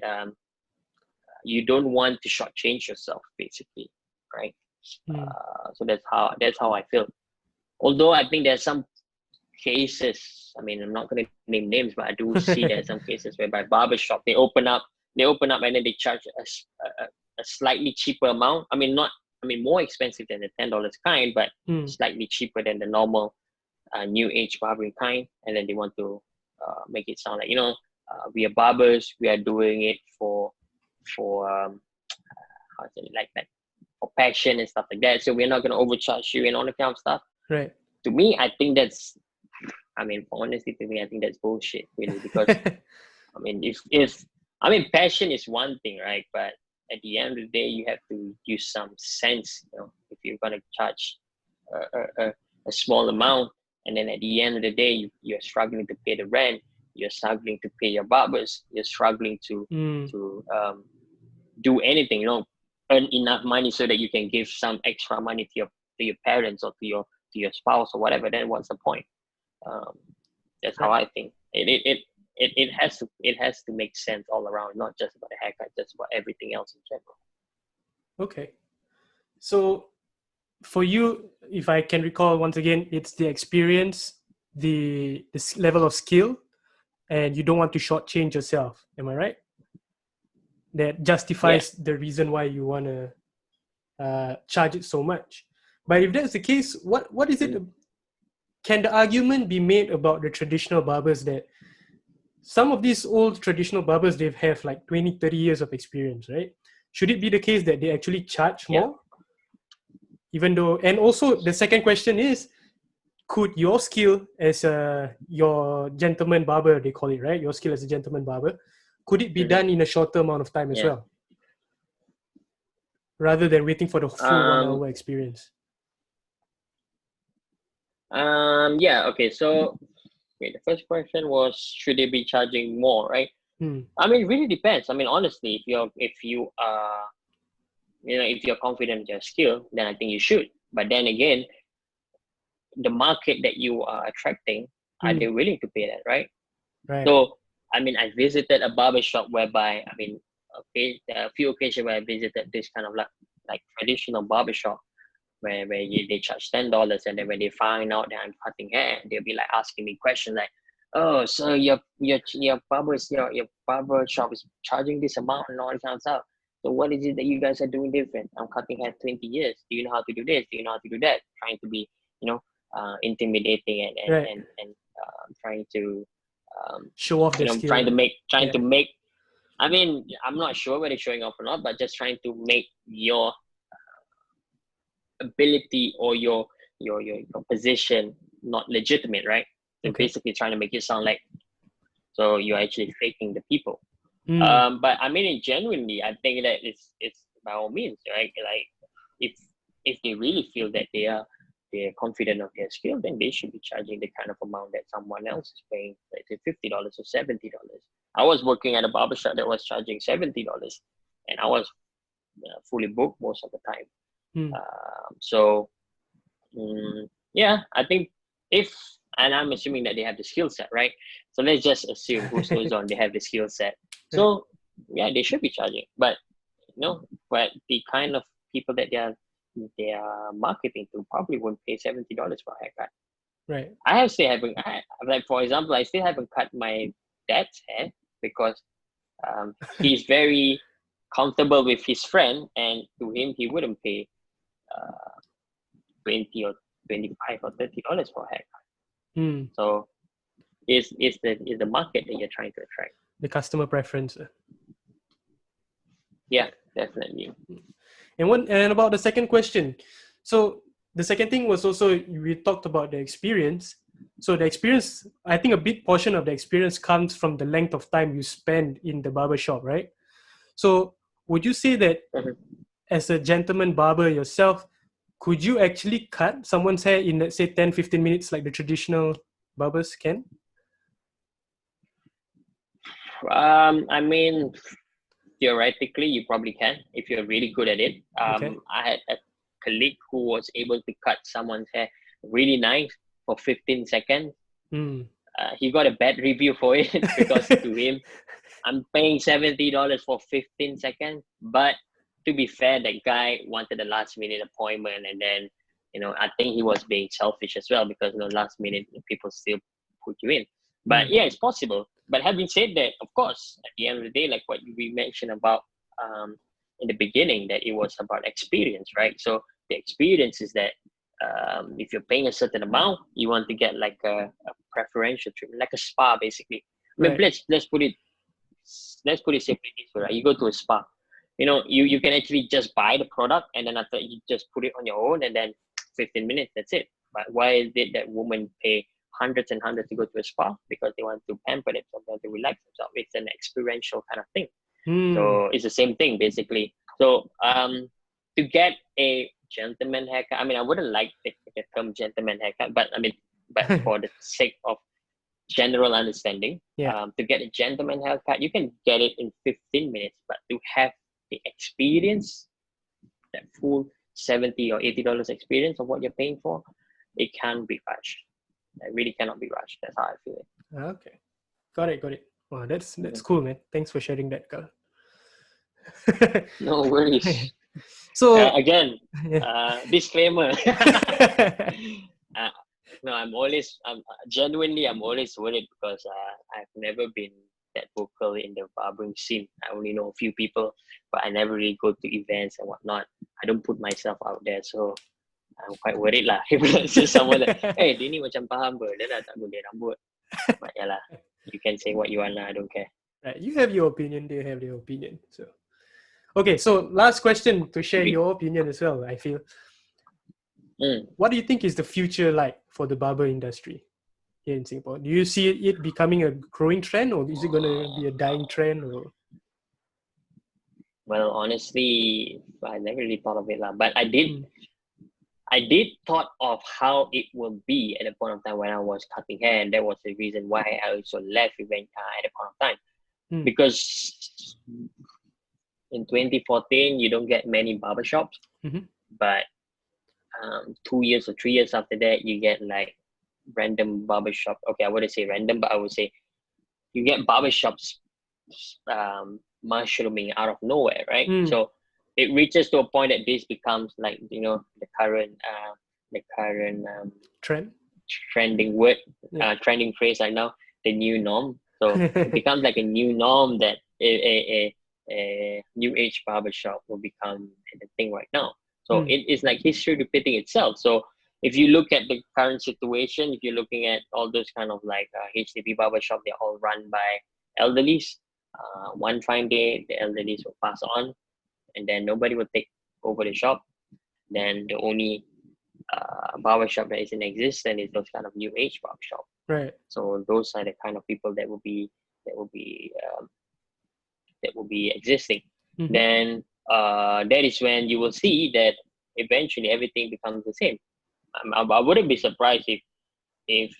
you don't want to shortchange yourself, basically, right? So that's how I feel. Although I think there's some cases, I mean, I'm not going to name names, but I do see there's some cases whereby barber shop, they open up and then they charge a slightly cheaper amount. I mean, more expensive than the $10 kind, but slightly cheaper than the normal new age barbering kind. And then they want to make it sound like, you know, we are barbers, we are doing it for how to say, like for passion and stuff like that. So we're not going to overcharge you and all that kind of stuff. Right. To me, I think that's, honestly, to me, I think that's bullshit, really, because I mean, passion is one thing, right? But at the end of the day, you have to use some sense. You know, if you're going to charge a small amount, and then at the end of the day, you're struggling to pay the rent, you're struggling to pay your barbers, you're struggling to do anything, you know, earn enough money so that you can give some extra money to your parents or to your spouse or whatever, then what's the point? That's how I think. It has to make sense all around, not just about the haircut, just about everything else in general. Okay. So for you, if I can recall once again, it's the experience, the level of skill, and you don't want to shortchange yourself. Am I right? That justifies the reason why you want to charge it so much. But if that's the case, what is it? Can the argument be made about the traditional barbers that some of these old traditional barbers, they have like 20, 30 years of experience, right? Should it be the case that they actually charge more? Even though, and also the second question is, could your skill as your gentleman barber, they call it, right? Your skill as a gentleman barber, could it be done in a shorter amount of time as well? Rather than waiting for the full 1 hour experience? Okay, so the first question was, should they be charging more, right? I mean, it really depends. I mean, honestly, if you're confident in your skill, then I think you should. But then again, the market that you are attracting, are they willing to pay that, right? So, I mean, I visited a barber shop whereby, I mean, okay, there are a few occasions where I visited this kind of like traditional barber shop where they charge $10, and then when they find out that I'm cutting hair, they'll be like asking me questions like, oh, so your barber shop is charging this amount and all that kind of stuff. So what is it that you guys are doing different? I'm cutting hair 20 years. Do you know how to do this? Do you know how to do that? Trying to be, intimidating and trying to show off their skill. trying to make. I mean, I'm not sure whether showing off or not, but just trying to make your ability or your position not legitimate, right? So basically trying to make it sound like so you're actually faking the people. But I mean, genuinely, I think that it's by all means, right? Like if they really feel that they're confident of their skill, then they should be charging the kind of amount that someone else is paying, let's say $50 or $70. I was working at a barber shop that was charging $70, and I was fully booked most of the time. Yeah, I think and I'm assuming that they have the skill set, right? So let's just assume who's on they have the skill set. So yeah, they should be charging, but but the kind of people that they are marketing to probably won't pay $70 for a haircut. Right. I like, for example, I still haven't cut my dad's hair because he's very comfortable with his friend, and to him he wouldn't pay 20 or 25 or $30 for a haircut. So is the market that you're trying to attract, the customer preference. Yeah, definitely. And about the second question, so the second thing was also we talked about the experience. So the experience, I think a big portion of the experience comes from the length of time you spend in the barber shop, right? So would you say that as a gentleman barber yourself, could you actually cut someone's hair in, let's say, 10-15 minutes like the traditional barbers can? I mean, theoretically, you probably can if you're really good at it. I had a colleague who was able to cut someone's hair really nice for 15 seconds. He got a bad review for it because to him, I'm paying $70 for 15 seconds. But to be fair, that guy wanted a last minute appointment, and then I think he was being selfish as well because last minute people still put you in. But yeah, it's possible. But having said that, of course, at the end of the day, like what we mentioned about in the beginning, that it was about experience, right? So the experience is that if you're paying a certain amount, you want to get like a preferential treatment, like a spa, basically. I mean, let's put it simply this way, right? You go to a spa, you can actually just buy the product, and then after you just put it on your own, and then 15 minutes, that's it. But why did that woman pay hundreds and hundreds to go to a spa? Because they want to pamper themselves, they want to relax themselves. It's an experiential kind of thing. So it's the same thing, basically. So to get a gentleman haircut, I mean, I wouldn't like the term gentleman haircut, but for the sake of general understanding, to get a gentleman haircut, you can get it in 15 minutes, but to have the experience, that full $70 or $80 experience of what you're paying for, it can't be rushed. It really cannot be rushed. That's how I feel it. Okay, got it. Wow, that's cool, man. Thanks for sharing that, Carl. No worries. So again, disclaimer. No, I'm genuinely always worried because I've never been that vocal in the barbering scene. I only know a few people, but I never really go to events and whatnot. I don't put myself out there, so I'm quite worried lah. If let's say someone like, hey, dia ni macam faham ber, dia dah tak boleh rambut. But yeah lah, you can say what you want lah, I don't care. Right, you have your opinion, they have their opinion. So, okay, so last question to share your opinion as well, I feel. What do you think is the future like for the barber industry here in Singapore? Do you see it becoming a growing trend, or is it going to be a dying trend? Or? Well, honestly, I never really thought of it lah. But I did thought of how it will be at the point of time when I was cutting hair, and that was the reason why I also left event at the point of time. Because in 2014, you don't get many barbershops, but 2 years or 3 years after that, you get like random barbershop. Okay, I wouldn't say random, but I would say you get barbershops mushrooming out of nowhere, right? So it reaches to a point that this becomes like the current trending word, trending phrase right now, the new norm. So it becomes like a new norm that a new age barbershop will become the thing right now. So it is like history repeating itself. So if you look at the current situation, if you're looking at all those kind of like HDB barber shop, they're all run by elderlies. One fine day, the elderlies will pass on, and then nobody will take over the shop. Then the only barber shop that is in existence is those kind of new age barber shop. Right. So those are the kind of people that will be that will be that will be existing. Mhm. Then that is when you will see that eventually everything becomes the same. I wouldn't be surprised if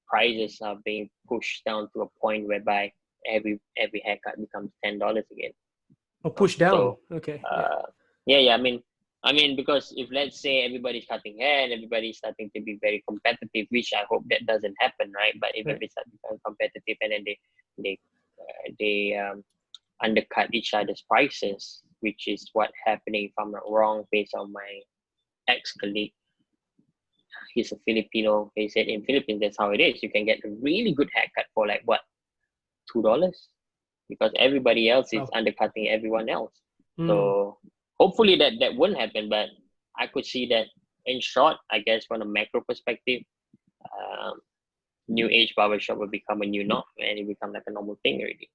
prices are being pushed down to a point whereby every haircut becomes $10 again. Or push down. So Okay. yeah. I mean, because if let's say everybody's cutting hair and everybody's starting to be very competitive, which I hope that doesn't happen, right? But if Right. everybody starts becoming competitive and then they undercut each other's prices, which is what happening if I'm not wrong, based on my ex-colleague. He's a Filipino. He said in Philippines that's how it is. You can get a really good haircut for like what, $2, because everybody else is Wow. undercutting everyone else. Mm. So hopefully that wouldn't happen, but I could see that in short, I guess from a macro perspective, new age barbershop will become a new norm and it become like a normal thing already.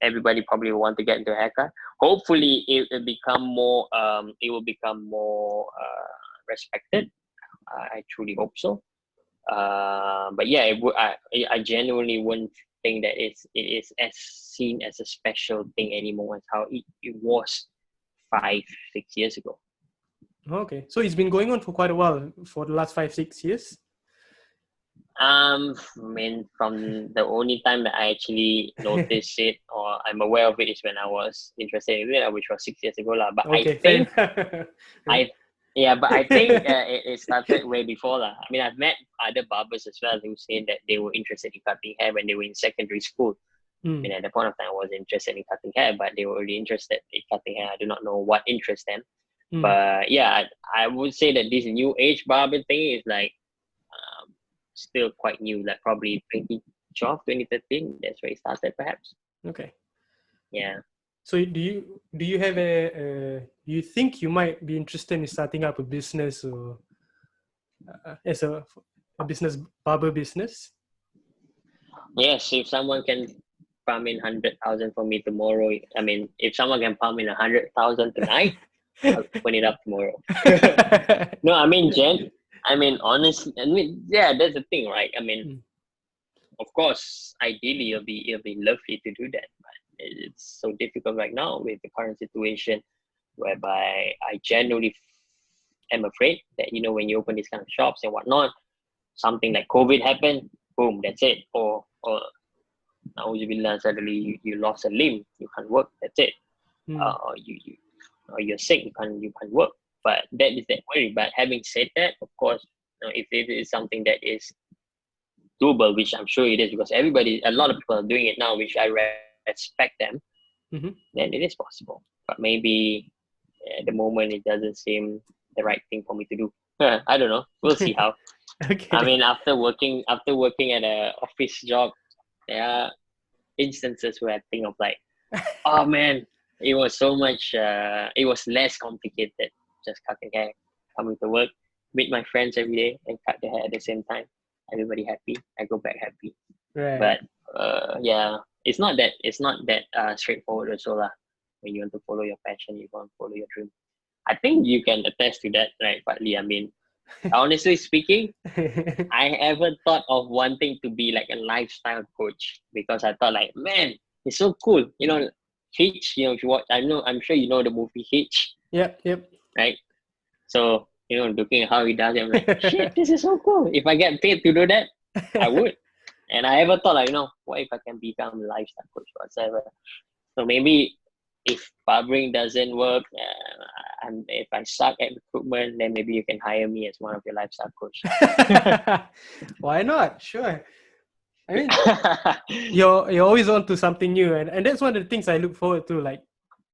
Everybody probably will want to get into a haircut. Hopefully it will become more respected. I truly hope so. But yeah, I genuinely wouldn't think that it is as seen as a special thing anymore as how it was 5-6 years ago. Okay. So it's been going on for quite a while, for the last 5-6 years. I mean, from the only time that I actually noticed it or I'm aware of it is when I was interested in it, which was 6 years ago, lah. But Okay, I think fair. I think it started way before, lah. I mean, I've met other barbers as well who said that they were interested in cutting hair when they were in secondary school. I mean, at the point of time, I wasn't interested in cutting hair, but they were already interested in cutting hair. I do not know what interests them. But yeah, I would say that this new age barber thing is like still quite new, like probably 2012, 2013. That's where it started, perhaps. Okay. Yeah. So do you have do you think you might be interested in starting up a business or as a business, barber business? Yes, if someone can pump in 100,000 for me tomorrow, I mean, if someone can pump in 100,000 tonight, I'll open it up tomorrow. No, I mean, Jen. I mean, honestly, I mean, yeah, that's the thing, right? I mean, of course, ideally, it'll be lovely to do that, but it's so difficult right now with the current situation, whereby I genuinely am afraid that when you open these kind of shops and whatnot, something like COVID happened, boom, that's it. Or suddenly you lost a limb, you can't work, that's it. Or you're sick, you can't work. But that is that worry. But having said that, of course, if it is something that is doable, which I'm sure it is, because a lot of people are doing it now, which I respect them, then it is possible. But maybe at the moment it doesn't seem the right thing for me to do. I don't know. We'll see how. Okay. I mean, after working at an office job, there are instances where I think of like, oh man, it was so much. It was less complicated just cutting hair, coming to work, meet my friends every day, and cut the hair at the same time. Everybody happy. I go back happy. Right. But yeah, it's not that straightforward also lah. When you want to follow your passion, you want to follow your dream. I think you can attest to that, right? Partly, I mean, honestly speaking, I ever thought of wanting to be like a lifestyle coach, because I thought like, man, it's so cool. Hitch, if you watch, I'm sure you know the movie Hitch. Yep. Right? So, looking at how he does it, I'm like, shit, this is so cool. If I get paid to do that, I would. And I ever thought like, what if I can become a lifestyle coach whatsoever? So maybe if barbering doesn't work, and if I suck at recruitment, then maybe you can hire me as one of your lifestyle coaches. Why not? Sure. I mean, you're always on to something new, and that's one of the things I look forward to. Like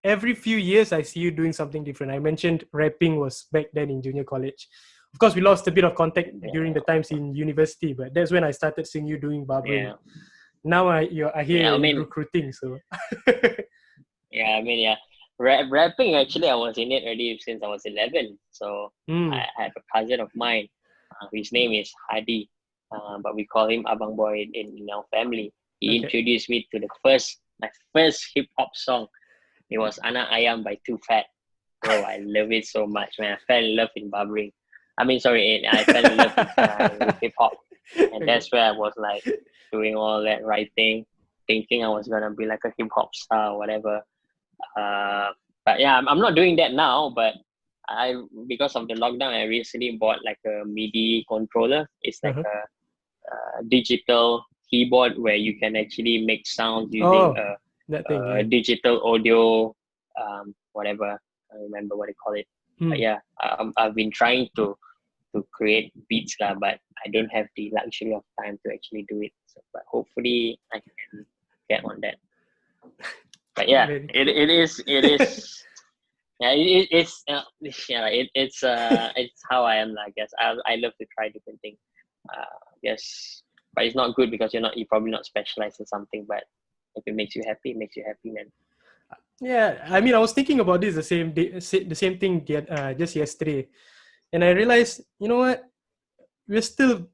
every few years, I see you doing something different. I mentioned rapping was back then in junior college. Of course, we lost a bit of contact during the times in university, but that's when I started seeing you doing barbering. Yeah. Now I hear you're in recruiting, so. Rapping, actually, I was in it already since I was 11. So I have a cousin of mine His name is Hadi, but we call him Abang Boy in our family. He Okay. introduced me to my first hip hop song. It was Anak Ayam by Too Fat. Bro, I love it so much, man. I fell in love in barbering. I fell in love with hip hop, and Okay. that's where I was like doing all that writing, thinking I was gonna be like a hip hop star or whatever. But yeah, I'm not doing that now. But because of the lockdown, I recently bought like a MIDI controller. It's like Uh-huh. a digital keyboard where you can actually make sounds using Oh, that thing. a Yeah. digital audio, whatever. I don't remember what they call it. But Hmm. yeah, I've been trying to create beats lah, but I don't have the luxury of time to actually do it. So, but hopefully I can get on that. But yeah, Very it, cool. it is it is yeah it's how I am lah, I guess. I love to try different things. Yes, but it's not good because you're probably not specialized in something. But if it makes you happy, it makes you happy, man. Yeah, I mean, I was thinking about this the same day, the same thing just yesterday, and I realized, you know what, we're still,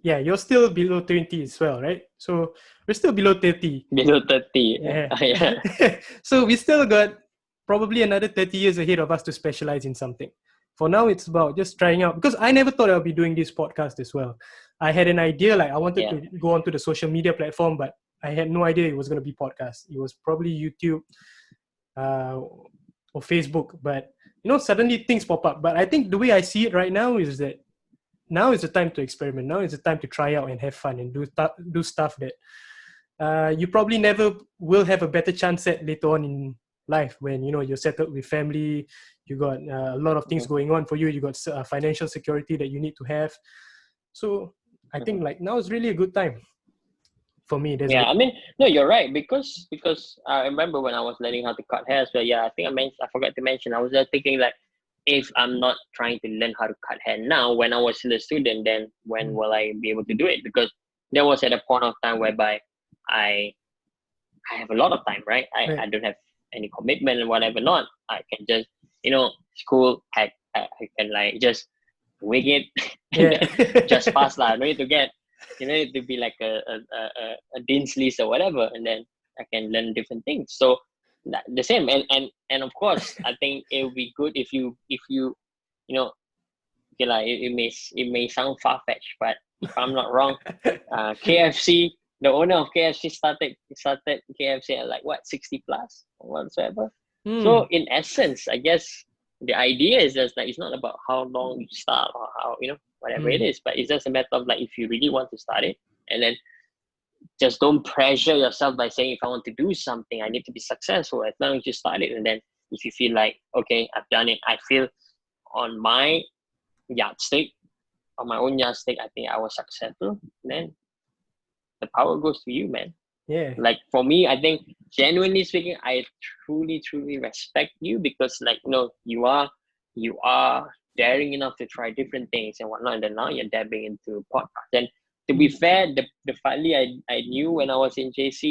yeah, you're still below 20 as well, right? So we're still below 30. Below 30. Yeah. Yeah. So we still got probably another 30 years ahead of us to specialize in something. For now, it's about just trying out, because I never thought I'll be doing this podcast as well. I had an idea, like I wanted Yeah. to go onto the social media platform, but I had no idea it was going to be podcast. It was probably YouTube or Facebook, but suddenly things pop up. But I think the way I see it right now is that now is the time to experiment. Now is the time to try out and have fun and do stuff that you probably never will have a better chance at later on in life, when you're settled with family, you got a lot of things Mhm, going on for you, you got financial security that you need to have. So I mhm. think like now is really a good time for me. There's Yeah, like, I mean, no, you're right, because I remember when I was learning how to cut hair. So yeah, I forgot to mention. I was just thinking like, if I'm not trying to learn how to cut hair now, when I was still a student, then when will I be able to do it? Because there was at a point of time whereby I I have a lot of time, right? I right, don't have any commitment and whatever. Not I can just school. I can like just wing it and yeah. then just pass lah. No need to get need to be like a dean's list or whatever, and then I can learn different things. So the same, and of course, I think it would be good if you you know okay lah. It may sound far fetched, but if I'm not wrong, KFC. The owner of KFC started KFC at like what 60 plus or whatsoever. So Hmm. in essence, I guess the idea is just like it's not about how long you start or how whatever it Hmm. is, but it's just a matter of like if you really want to start it, and then just don't pressure yourself by saying if I want to do something, I need to be successful. As long as you start it, and then if you feel like okay, I've done it, I feel on my yardstick, on my own yardstick, I think I was successful. Then the power goes to you, man. Yeah. Like for me, I think genuinely speaking, I truly respect you because like you are daring enough to try different things and whatnot, and then now you're dabbing into podcasts. And to be fair, the Fali I knew when I was in JC,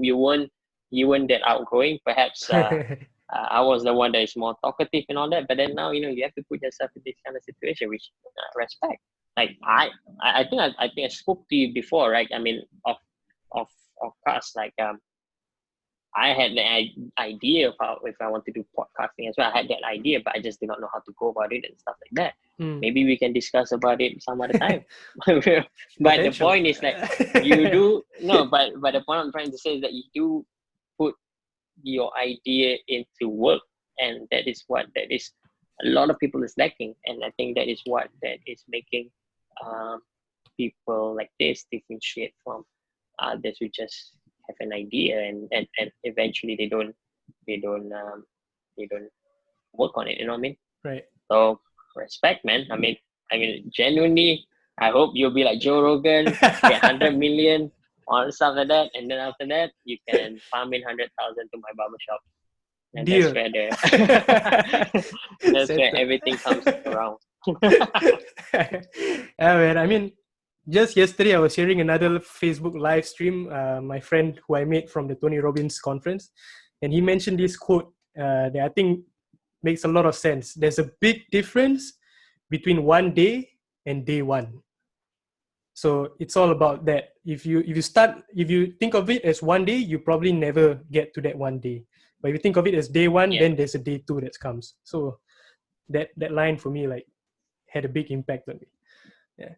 you weren't that outgoing. Perhaps I was the one that is more talkative and all that. But then now you have to put yourself in this kind of situation, which respect. Like I think I spoke to you before, right? I mean, of of course, like I had the idea of how if I want to do podcasting as well. I had that idea, but I just did not know how to go about it and stuff like that. Hmm. Maybe we can discuss about it some other time. But the Potential. point is like you do no, but the point I'm trying to say is that you do put your idea into work, and that is a lot of people is lacking, and I think that is what that is making um, people like this differentiate from others who just have an idea and eventually they don't work on it. You know what I mean? Right. So respect, man. I mean, genuinely, I hope you'll be like Joe Rogan, get 100 million on stuff like that, and then after that, you can farm in 100,000 to my barber shop, and that's Deal. where that's where Settled. everything comes around. Yeah, man. I mean, just yesterday I was hearing another Facebook live stream. My friend who I met from the Tony Robbins conference, and he mentioned this quote that I think makes a lot of sense. There's a big difference between one day and day one. So it's all about that. If you think of it as one day, you probably never get to that one day. But if you think of it as day one, then there's a day two that comes. So that line for me like had a big impact on me. Yeah.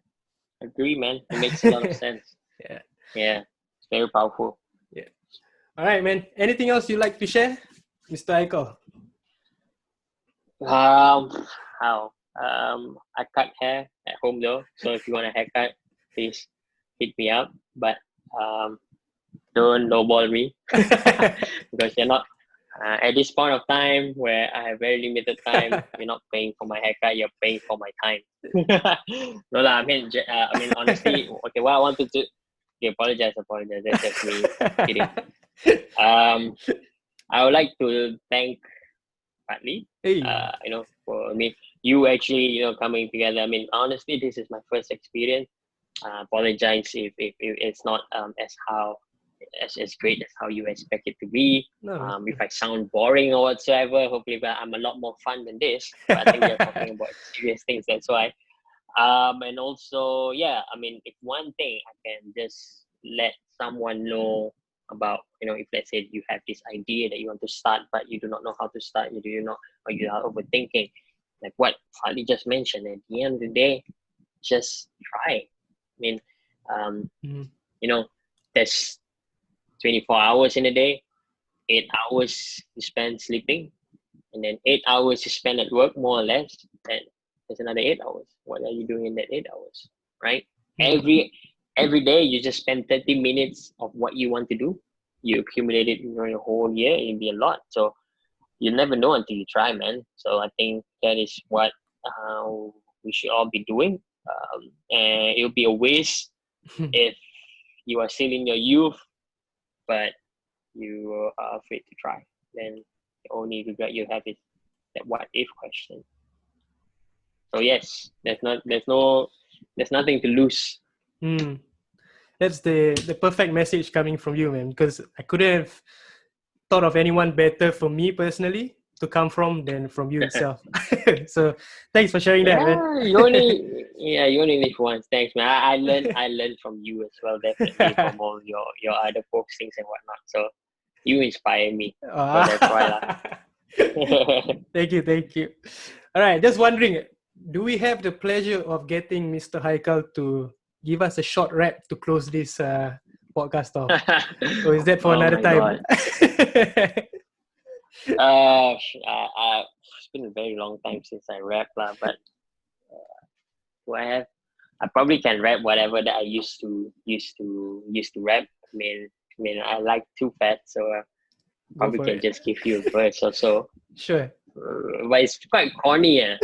Agree, man. It makes a lot of sense. Yeah. Yeah. It's very powerful. Yeah. All right, man. Anything else you'd like to share, Mr. Haiqal? How? I cut hair at home though. So if you want a haircut, please hit me up. But don't lowball me because you're not. At this point of time where I have very limited time, you're not paying for my haircut. You're paying for my time. No lah. I mean, honestly, okay. What I wanted to, okay, apologize. That's just me kidding. I would like to thank Partly, Hey. For me, you actually, coming together. I mean, honestly, this is my first experience. Apologize if it's not as great as how you expect it to be. No. If I sound boring or whatsoever, hopefully, but I'm a lot more fun than this. But I think we're talking about serious things. That's why. And also, yeah, I mean, if one thing I can just let someone know about, if let's say you have this idea that you want to start, but you do not know how to start, you do not, or you are overthinking, like what Fali just mentioned, at the end of the day, just try. I mean, there's 24 hours in a day, 8 hours you spend sleeping, and then 8 hours you spend at work, more or less, and there's another 8 hours. What are you doing in that 8 hours, right? Every day you just spend 30 minutes of what you want to do. You accumulate it during a whole year, it'll be a lot. So you never know until you try, man. So I think that is what we should all be doing. And it'll be a waste if you are still in your youth, but you are afraid to try. Then the only regret you have is that what if question. So yes, there's nothing to lose. That's the perfect message coming from you, man, because I couldn't have thought of anyone better for me personally to come from than from you itself. So thanks for sharing that, man. You only live once. Thanks, man. I learned from you as well, definitely, from all your other postings and whatnot. So you inspire me. So that's why. Thank you. All right, just wondering, do we have the pleasure of getting Mr. Haiqal to give us a short rap to close this podcast off? Or is that for another time? It's been a very long time since I rap, but do I have? I probably can rap whatever that I used to rap. I mean, I like Too Fat, so probably can just give you a verse or so. Sure. But it's quite corny. How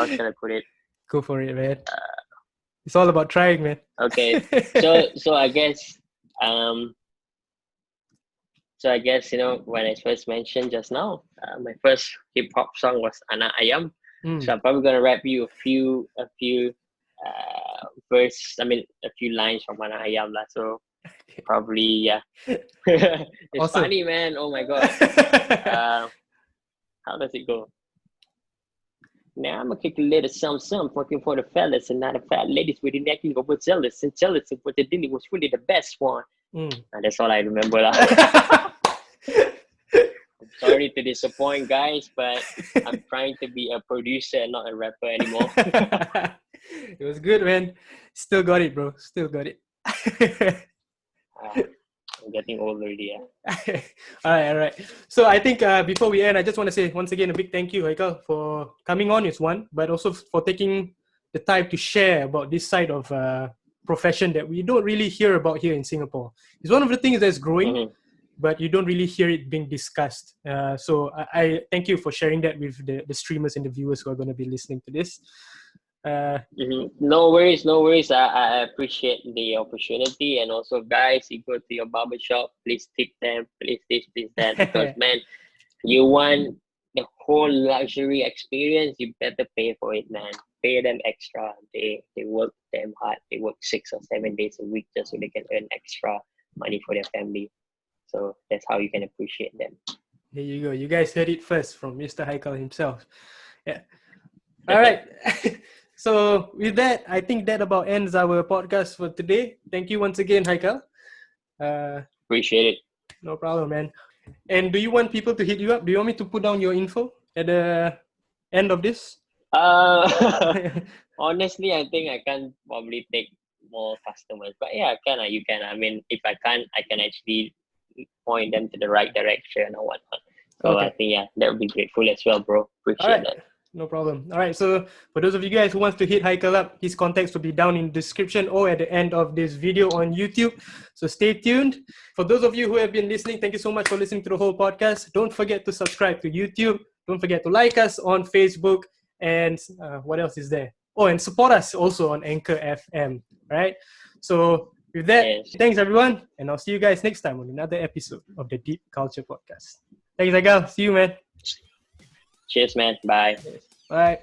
can I put it? Go for it, man. It's all about trying, man. Okay. So I guess when I first mentioned just now, my first hip hop song was Anak Ayam. So I'm probably gonna rap you a few a few lines from Anak Ayam lah. So probably, yeah. It's awesome. Funny, man. Oh my god. How does it go? Now I'm gonna kick a little some fucking for the fellas and not the fat ladies with the necking overzealous and jealous of what they did was really the best one. And that's all I remember lah. I'm sorry to disappoint, guys, but I'm trying to be a producer and not a rapper anymore. It was good, man. Still got it, bro. Still got it. I'm getting old already. Yeah. All right. So I think before we end, I just want to say once again a big thank you, Haiqal, for coming on is one, but also for taking the time to share about this side of profession that we don't really hear about here in Singapore. It's one of the things that's growing, but you don't really hear it being discussed. So I thank you for sharing that with the streamers and the viewers who are going to be listening to this. No worries. I appreciate the opportunity, and also, guys, you go to your barber shop, please tip them, please this, please that, because man, you want the whole luxury experience, you better pay for it, man. Pay them extra. They work damn hard. They work 6 or 7 days a week just so they can earn extra money for their family. So that's how you can appreciate them. There you go. You guys heard it first from Mr. Haiqal himself. Yeah. All right. So with that, I think that about ends our podcast for today. Thank you once again, Haiqal. Appreciate it. No problem, man. And do you want people to hit you up? Do you want me to put down your info at the end of this? Honestly, I think I can probably take more customers, but yeah, you can. I mean, if I can't, I can actually point them to the right direction or whatnot. So I Okay. think that would be grateful as well, bro. All Appreciate right. that. No problem. All right. So for those of you guys who wants to hit Haiqal up, his contacts will be down in the description or at the end of this video on YouTube. So stay tuned. For those of you who have been listening, thank you so much for listening to the whole podcast. Don't forget to subscribe to YouTube. Don't forget to like us on Facebook. And what else is there? Oh, and support us also on Anchor FM. Right. So with that, Yes. thanks everyone. And I'll see you guys next time on another episode of the Deep Culture Podcast. Thanks, Haiqal. See you, man. Cheers, man. Bye. Bye.